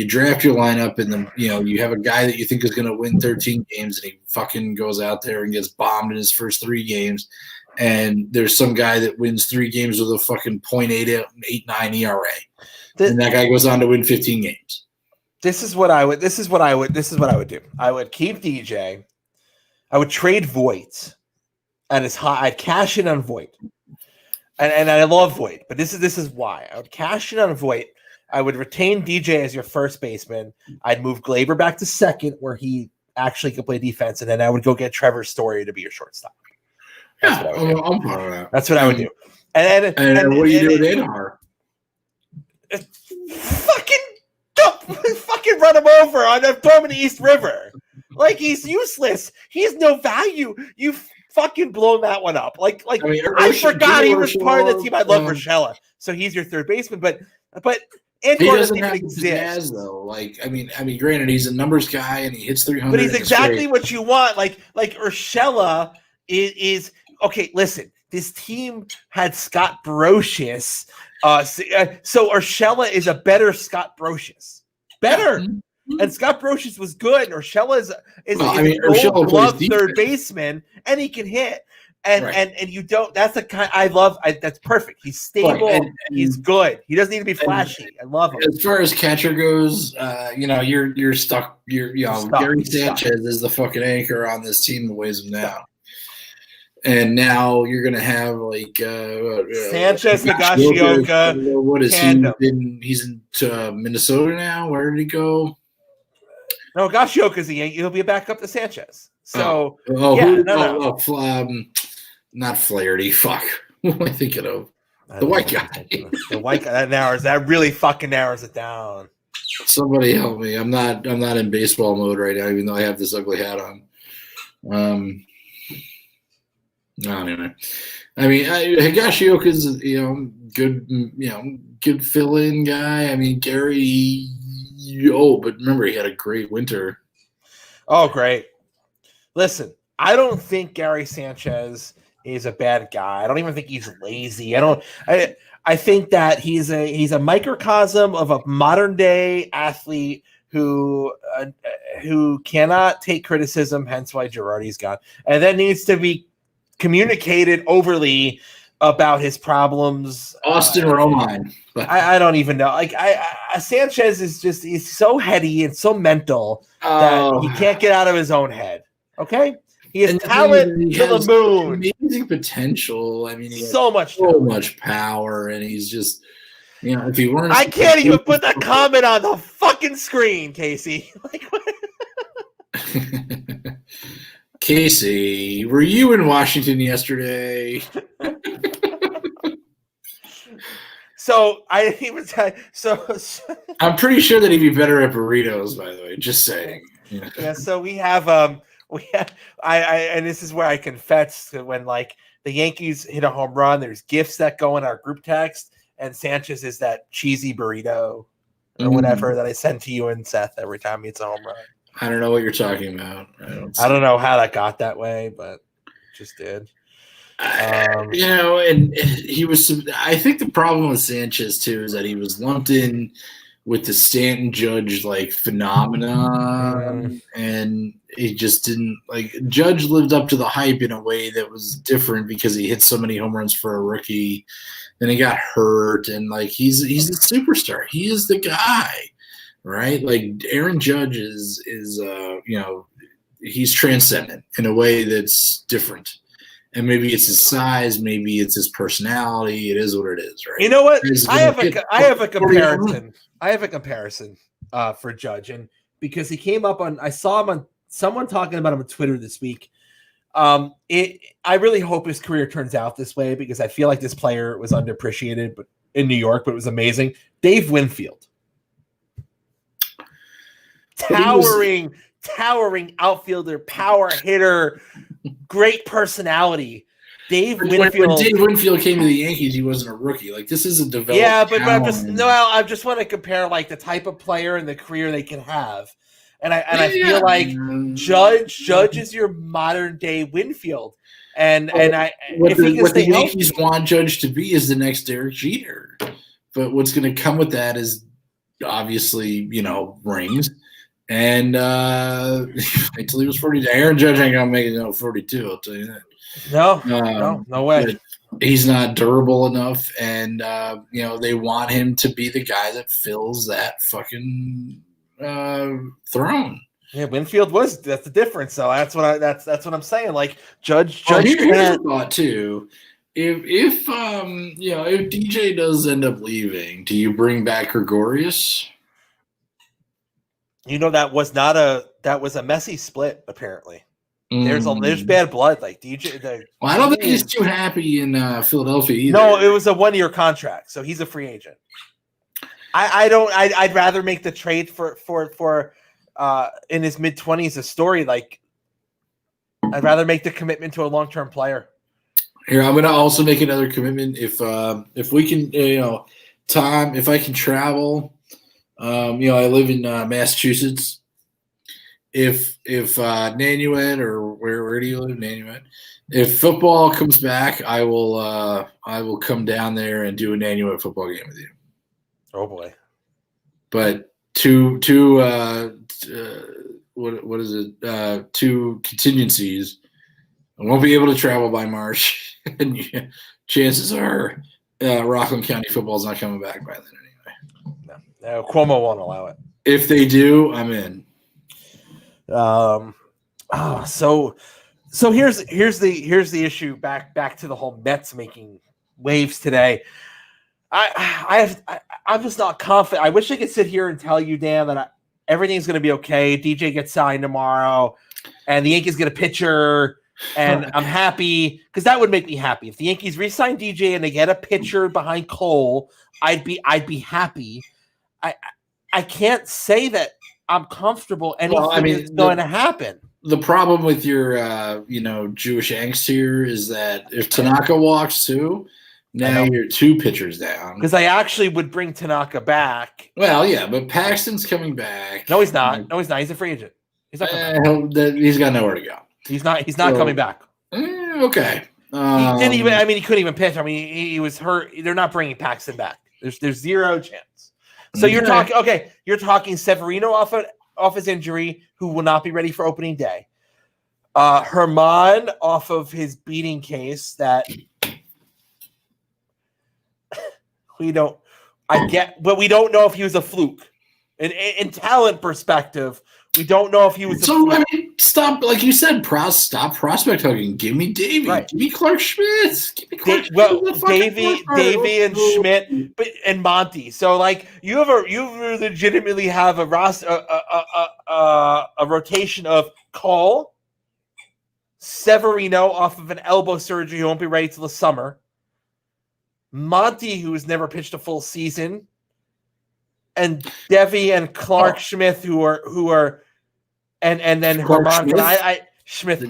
draft your lineup, and then you have a guy that you think is going to win 13 games, and he fucking goes out there and gets bombed in his first 3 games. And there's some guy that wins 3 games with a fucking .89 ERA, and that guy goes on to win 15 games. This is what I would do. I would keep DJ. I would trade Voit, and it's high. I'd cash in on Voit, and I love Voit, but this is why I would cash in on Voit. I would retain DJ as your first baseman. I'd move Glaber back to second, where he actually could play defense, and then I would go get Trevor Story to be your shortstop. That's what I would do. I'm part of that. That's what I would do. And what do you do with Anhar? Fucking run him over on the Bowman East River. Like, he's useless. He's no value. You fucking blown that one up. I forgot he was part of the team. I love Urshela. So he's your third baseman, but he doesn't even exist though. Granted, he's a numbers guy and he hits 300. But he's exactly what you want. Like Urshela is okay. Listen, this team had Scott Brocious. So Urshela is a better Scott Brocious. Better. And Scott Brocious was good. Urshela is a gold glove third baseman, and he can hit. And you don't. That's the kind I love. That's perfect. He's stable. And he's good. He doesn't need to be flashy. I love him. As far as catcher goes, you're stuck. Gary Sanchez is the fucking anchor on this team that weighs him down. And now you're gonna have Sanchez, Higashioka. What is he? He's in Minnesota now. Where did he go? No, Higashioka's a Yankee. He'll be a backup to Sanchez. So not Flaherty. Fuck. What am I thinking of? The white guy. The white guy. That really fucking narrows it down. Somebody help me. I'm not in baseball mode right now, even though I have this ugly hat on. I don't know. I mean, Higashioka's good fill-in guy. I mean, Gary. But remember, he had a great winter. Oh, great! Listen, I don't think Gary Sanchez is a bad guy. I don't even think he's lazy. I think that he's a microcosm of a modern day athlete who cannot take criticism, hence why Girardi's gone, and then needs to be communicated overly about his problems. Austin Romine. I don't even know. Like Sanchez he's so heady and so mental that he can't get out of his own head. Okay, he has talent to the moon, amazing potential. I mean, he has so much power, and he's just if he weren't, I can't even put that comment on the fucking screen, Casey. Like, Casey, were you in Washington yesterday? So I didn't even tell. So I'm pretty sure that he'd be better at burritos. By the way, just saying. Yeah. So we have and this is where I confess that when like the Yankees hit a home run, there's gifts that go in our group text, and Sanchez is that cheesy burrito or whatever that I send to you and Seth every time he hits a home run. I don't know what you're talking about. I don't know how that got that way, but it just did. And he was. I think the problem with Sanchez too is that he was lumped in with the Stanton Judge like phenomenon, and he just didn't like. Judge lived up to the hype in a way that was different because he hit so many home runs for a rookie. Then he got hurt, and like he's a superstar. He is the guy, right? Like Aaron Judge is he's transcendent in a way that's different. And maybe it's his size, maybe it's his personality. It is what it is, right? You know what? I have a comparison. I have a comparison for Judge, and because he came up on, I saw him on someone talking about him on Twitter this week. I really hope his career turns out this way because I feel like this player was underappreciated, but in New York, but it was amazing. Dave Winfield, towering outfielder, power hitter. Great personality. Dave Winfield. When Dave Winfield came to the Yankees, he wasn't a rookie. Like this is a developed. Yeah, but I just want to compare like the type of player and the career they can have, and I feel like Judge is your modern day Winfield, and what the Yankees want Judge to be is the next Derek Jeter, but what's going to come with that is obviously rings. And until he was 40, Aaron Judge ain't gonna make it 42. I'll tell you that. No way. He's not durable enough, and they want him to be the guy that fills that fucking throne. Yeah, Winfield was. That's the difference. So that's what I'm saying. Like Judge. Here's a thought too. If DJ does end up leaving, do you bring back Gregorius? That was a messy split. Apparently, there's bad blood. Like DJ. I don't think he's too happy in Philadelphia either. No, it was a 1-year contract, so he's a free agent. I'd rather make the trade for in his mid-20s a story. Like I'd rather make the commitment to a long-term player. Here, I'm gonna also make another commitment. If we can, Tom, if I can travel. I live in Massachusetts. If Nanuet or where do you live, Nanuet? If football comes back, I will come down there and do a Nanuet football game with you. Oh boy! But what is it? Two contingencies. I won't be able to travel by March, and chances are Rockland County football is not coming back by then. No, Cuomo won't allow it. If they do, I'm in. So here's the issue. Back to the whole Mets making waves today. I'm just not confident. I wish I could sit here and tell you, Dan, that everything's going to be okay. DJ gets signed tomorrow, and the Yankees get a pitcher, and I'm happy because that would make me happy. If the Yankees re-sign DJ and they get a pitcher behind Cole, I'd be happy. I can't say that I'm comfortable anything is going to happen. The problem with your Jewish angst here is that if Tanaka walks too, now you're 2 pitchers down. Because I actually would bring Tanaka back. Well, yeah, but Paxton's coming back. No, he's not. He's a free agent. He's not he's got nowhere to go. He's not coming back. Okay. He didn't even. I mean, he couldn't even pitch. I mean, he was hurt. They're not bringing Paxton back. There's zero chance. So you're talking. Okay, you're talking Severino off his injury, who will not be ready for opening day. Herman off of his beating case that we don't. I get, but we don't know if he was a fluke. In talent perspective, we don't know if he was. So I mean, stop, like you said, stop prospect hugging. Give me Davey. Right. Give me Clark Schmidt. Give me Clark Schmidt. Well, Davey and Schmidt, and Monty. So like you legitimately have a rotation of Cole, Severino off of an elbow surgery who won't be ready till the summer. Monty, who has never pitched a full season. And Devi and Clark Schmidt, who are, and then Clark Herman, Schmidt.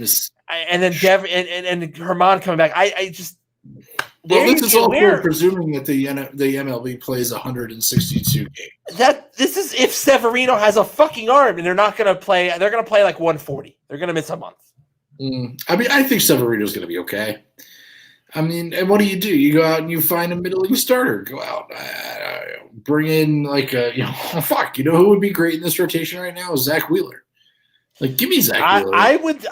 And then Devi and Herman coming back. I just. Well, this is all we're presuming that the MLB plays 162 games. This is if Severino has a fucking arm and they're not going to play. They're going to play like 140. They're going to miss a month. I mean, I think Severino's going to be okay. I mean, and what do? You go out and you find a middling starter. Go out, bring in like who would be great in this rotation right now is Zach Wheeler. Like, give me Zach Wheeler.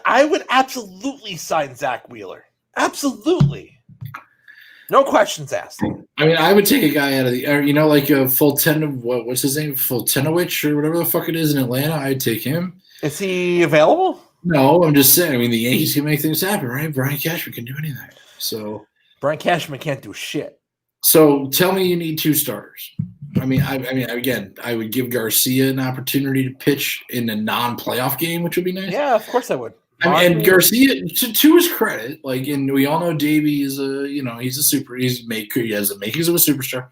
I would absolutely sign Zach Wheeler. Absolutely, no questions asked. I mean, I would take a guy out of the, like a what's his name, Fultonowicz or whatever the fuck it is in Atlanta. I'd take him. Is he available? No, I'm just saying. I mean, the Yankees can make things happen, right? Brian Cashman can do anything. So Brian Cashman can't do shit. So tell me you need two starters. I mean, again, I would give Garcia an opportunity to pitch in a non-playoff game, which would be nice. Yeah, of course I would. And Garcia, to his credit, and we all know Davey is he has the makings of a superstar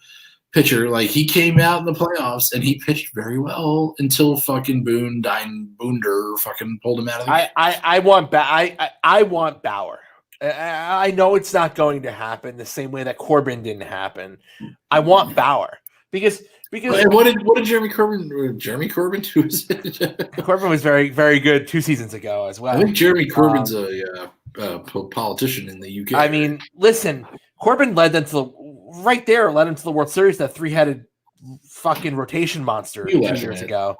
pitcher. Like, he came out in the playoffs and he pitched very well until fucking Boonder fucking pulled him out of the game. I want Bauer. I know it's not going to happen the same way that Corbin didn't happen. I want Bauer because what did Jeremy Corbin do? Corbin was very, very good 2 seasons ago as well. I think Jeremy Corbin's a politician in the UK. I mean, listen, Corbin led them to the World Series, that 3-headed fucking rotation monster 2 years ago.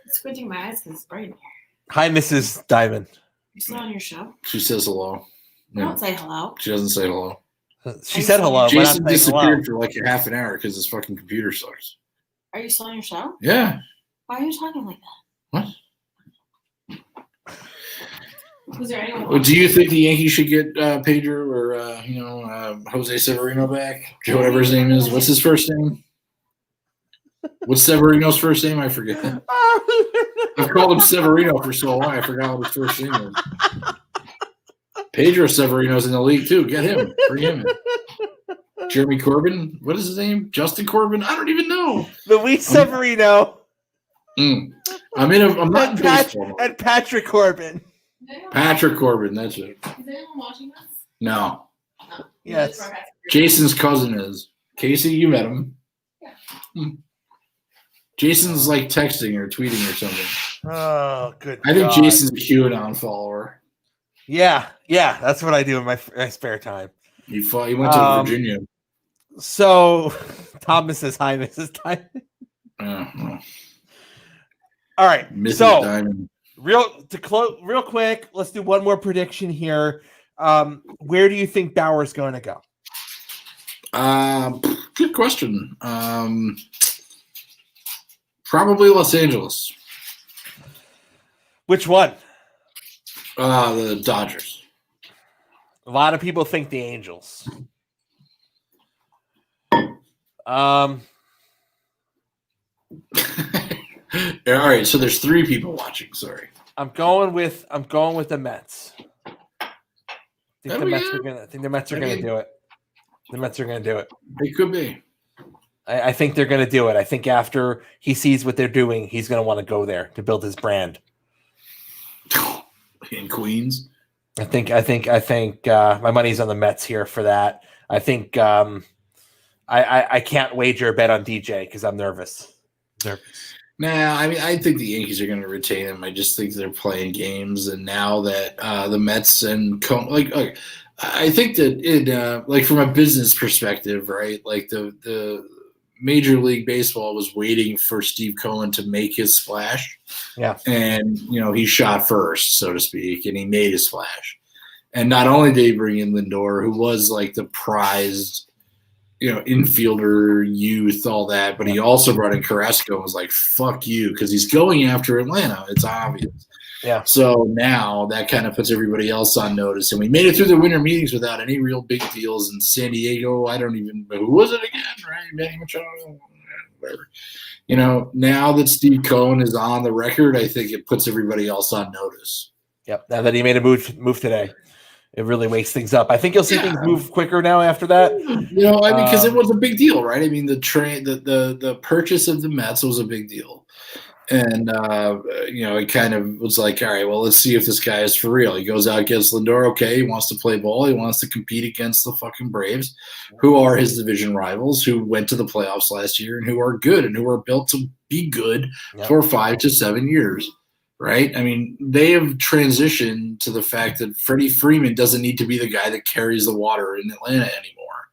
Squinting my eyes because it's bright in here. Hi, Mrs. Diamond. You still on your show? She says hello. No. Don't say hello. She doesn't say hello. She said hello. Jason disappeared for like a half an hour because his fucking computer sucks. Are you still on your show? Yeah. Why are you talking like that? What? Was there anyone? Well, do you think the Yankees should get Pedro or Jose Severino back? Whatever his name is. What's his first name? What's Severino's first name? I forget. I've called him Severino for so long, I forgot what his first name is. Pedro Severino's in the league too. Get him. Bring him in. Jeremy Corbin. What is his name? Justin Corbin? I don't even know. Luis Severino. I'm not in baseball. And Patrick Corbin. Patrick Corbin, that's it. Is anyone watching this? No. No. Yes. Jason's cousin is. Casey, you met him. Yeah. Jason's like texting or tweeting or something. Oh, good. I think Jason's a QAnon follower. Yeah, that's what I do in my spare time. He went to Virginia. So Thomas says hi, Mrs. Diamond. All right, Mrs. so Diamond. real quick, let's do one more prediction here. Where do you think Bauer's going to go? Good question. Probably Los Angeles. Which one? The Dodgers. A lot of people think the Angels. All right, so there's 3 people watching. Sorry. I'm going with the Mets. I think the Mets are gonna do it. The Mets are gonna do it. It could be. I think they're gonna do it. I think after he sees what they're doing, he's gonna want to go there to build his brand. In Queens. I think my money's on the Mets here for that. I think I can't wager a bet on DJ because I'm nervous. Nah, I mean, I think the Yankees are going to retain him. I just think they're playing games, and now that the Mets and I think that it like from a business perspective, right? Like the Major League Baseball was waiting for Steve Cohen to make his splash, Yeah. and he shot first, so to speak, and he made his splash. And not only did he bring in Lindor, who was like the prized infielder, youth, all that. But he also brought in Carrasco and was like, fuck you, because he's going after Atlanta. It's obvious. Yeah. So now that kind of puts everybody else on notice. And we made it through the winter meetings without any real big deals in San Diego. I don't even know who was it again, right? Manny Machado, whatever. Now that Steve Cohen is on the record, I think it puts everybody else on notice. Yep. Now that he made a move today. It really wakes things up. I think you'll see things move quicker now after that. Because it was a big deal, right? I mean, the purchase of the Mets was a big deal. And, it kind of was like, all right, well, let's see if this guy is for real. He goes out, gets Lindor. Okay, he wants to play ball. He wants to compete against the fucking Braves, who are his division rivals, who went to the playoffs last year and who are good and who are built to be good for 5 to 7 years. Right? I mean, they have transitioned to the fact that Freddie Freeman doesn't need to be the guy that carries the water in Atlanta anymore.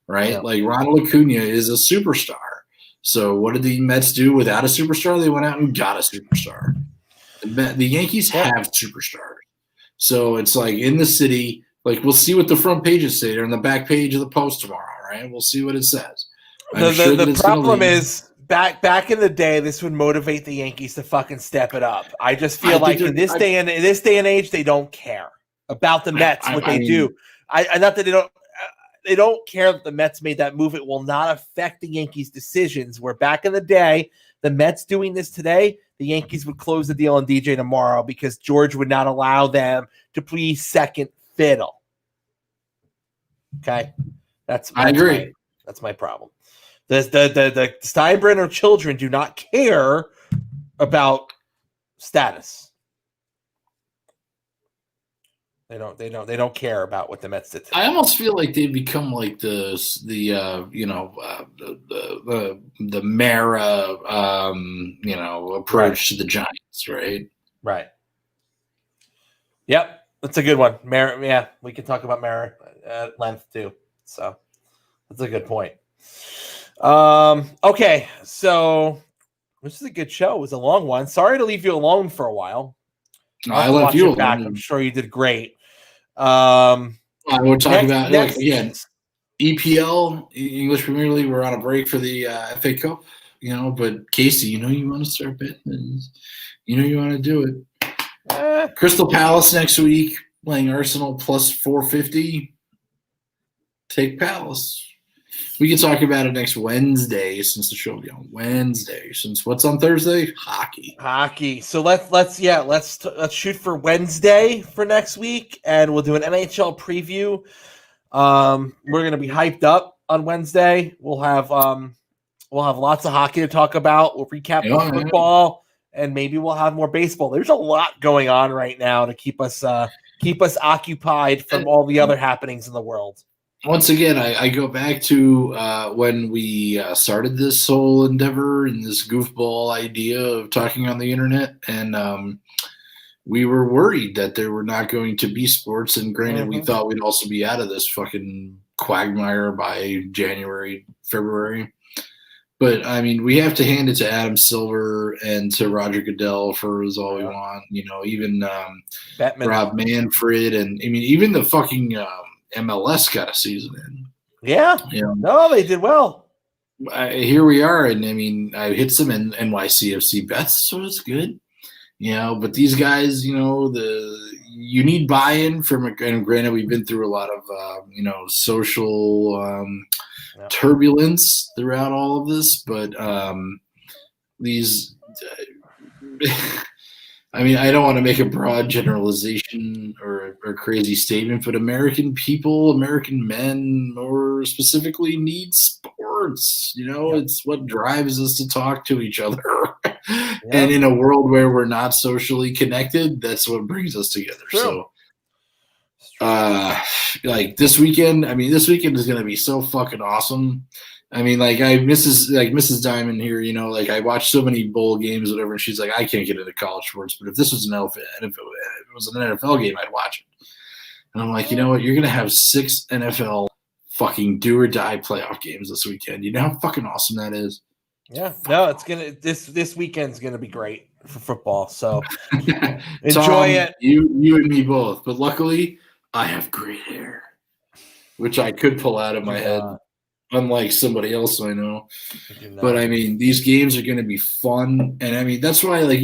Right? Yeah. Like Ronald Acuna is a superstar. So what did the Mets do without a superstar? They went out and got a superstar. The Yankees have superstars. So it's like in the city, like we'll see what the front pages say. They're on the back page of the Post tomorrow, right? We'll see what it says. The problem is back in the day, this would motivate the Yankees to fucking step it up. I just feel like in this day and age, they don't care about the Mets. They do. Not that they don't care that the Mets made that move. It will not affect the Yankees' decisions. Where back in the day, the Mets doing this today, the Yankees would close the deal on DJ tomorrow because George would not allow them to play second fiddle. Okay, I agree. That's my problem. The Steinbrenner children do not care about status. They don't care about what the Mets did today. I almost feel like they become like the Mara approach to the Giants, right? Right. Yep, that's a good one. Mara, yeah, we can talk about Mara at length too. So that's a good point. Okay, so this is a good show. It was a long one. Sorry to leave you alone for a while. No, I left you alone. Back. I'm sure you did great. We're talking about again EPL, English Premier League. We're on a break for the FA Cup, But Casey, you want to start betting, you want to do it. Crystal Palace next week playing Arsenal plus 450. Take Palace. We can talk about it next Wednesday since the show will be on Wednesday. Since what's on Thursday? Hockey. So let's shoot for Wednesday for next week, and we'll do an NHL preview. We're gonna be hyped up on Wednesday. We'll have lots of hockey to talk about. We'll recap the football, and maybe we'll have more baseball. There's a lot going on right now to keep us occupied from all the other happenings in the world. Once again, I go back to when we started this whole endeavor and this goofball idea of talking on the internet, and we were worried that there were not going to be sports. And granted, we thought we'd also be out of this fucking quagmire by January, February. But, I mean, we have to hand it to Adam Silver and to Roger Goodell for Is All We Want. Even Rob Manfred, and, I mean, even the fucking MLS got a season in. Yeah. No, they did well. Here we are, and I mean, I hit some NYCFC bets, so it's good. But these guys, you need buy-in from. And granted, we've been through a lot of social turbulence throughout all of this, but these. I mean, I don't want to make a broad generalization or crazy statement, but American people, American men more specifically, need sports. It's what drives us to talk to each other. And in a world where we're not socially connected, that's what brings us together. True. So, like this weekend is going to be so fucking awesome. I mean, like Mrs. Diamond here, you know, like I watched so many bowl games, whatever, and she's like, I can't get into college sports, but if this was if it was an NFL game, I'd watch it. And I'm like, you know what? You're gonna have 6 NFL fucking do or die playoff games this weekend. You know how fucking awesome that is? Yeah, no, it's gonna this weekend's gonna be great for football. So Tom, enjoy it. You and me both. But luckily, I have great hair, which I could pull out of my head, unlike somebody else I know. But I mean, these games are going to be fun, and I mean that's why, like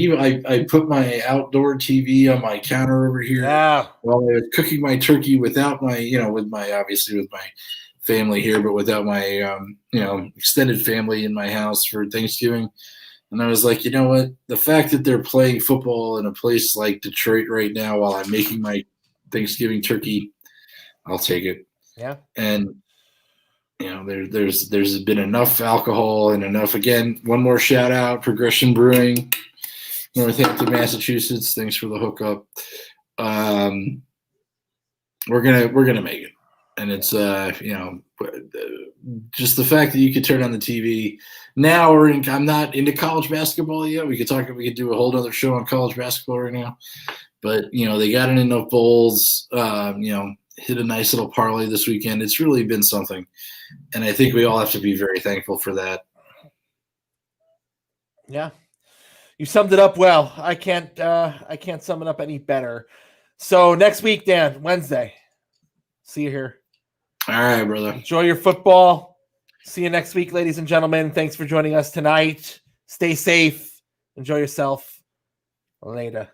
I put my outdoor TV on my counter over here while I was cooking my turkey without my, you know, with my family here, but without my extended family in my house for Thanksgiving. And I was like, you know what? The fact that they're playing football in a place like Detroit right now while I'm making my Thanksgiving turkey, I'll take it. Yeah. And you know, there's been enough alcohol and enough. Again, one more shout out, Progression Brewing, Northampton, Massachusetts. Thanks for the hookup. We're gonna make it. And it's just the fact that you could turn on the TV now. I'm not into college basketball yet. We could do a whole other show on college basketball right now. But you know, they got in enough bowls. Hit a nice little parlay this weekend. It's really been something, and I think we all have to be very thankful for that. Yeah, you summed it up well. I can't sum it up any better. So next week, Dan, Wednesday. See you here. All right, brother. Enjoy your football. See you next week, ladies and gentlemen. Thanks for joining us tonight. Stay safe. Enjoy yourself. Later.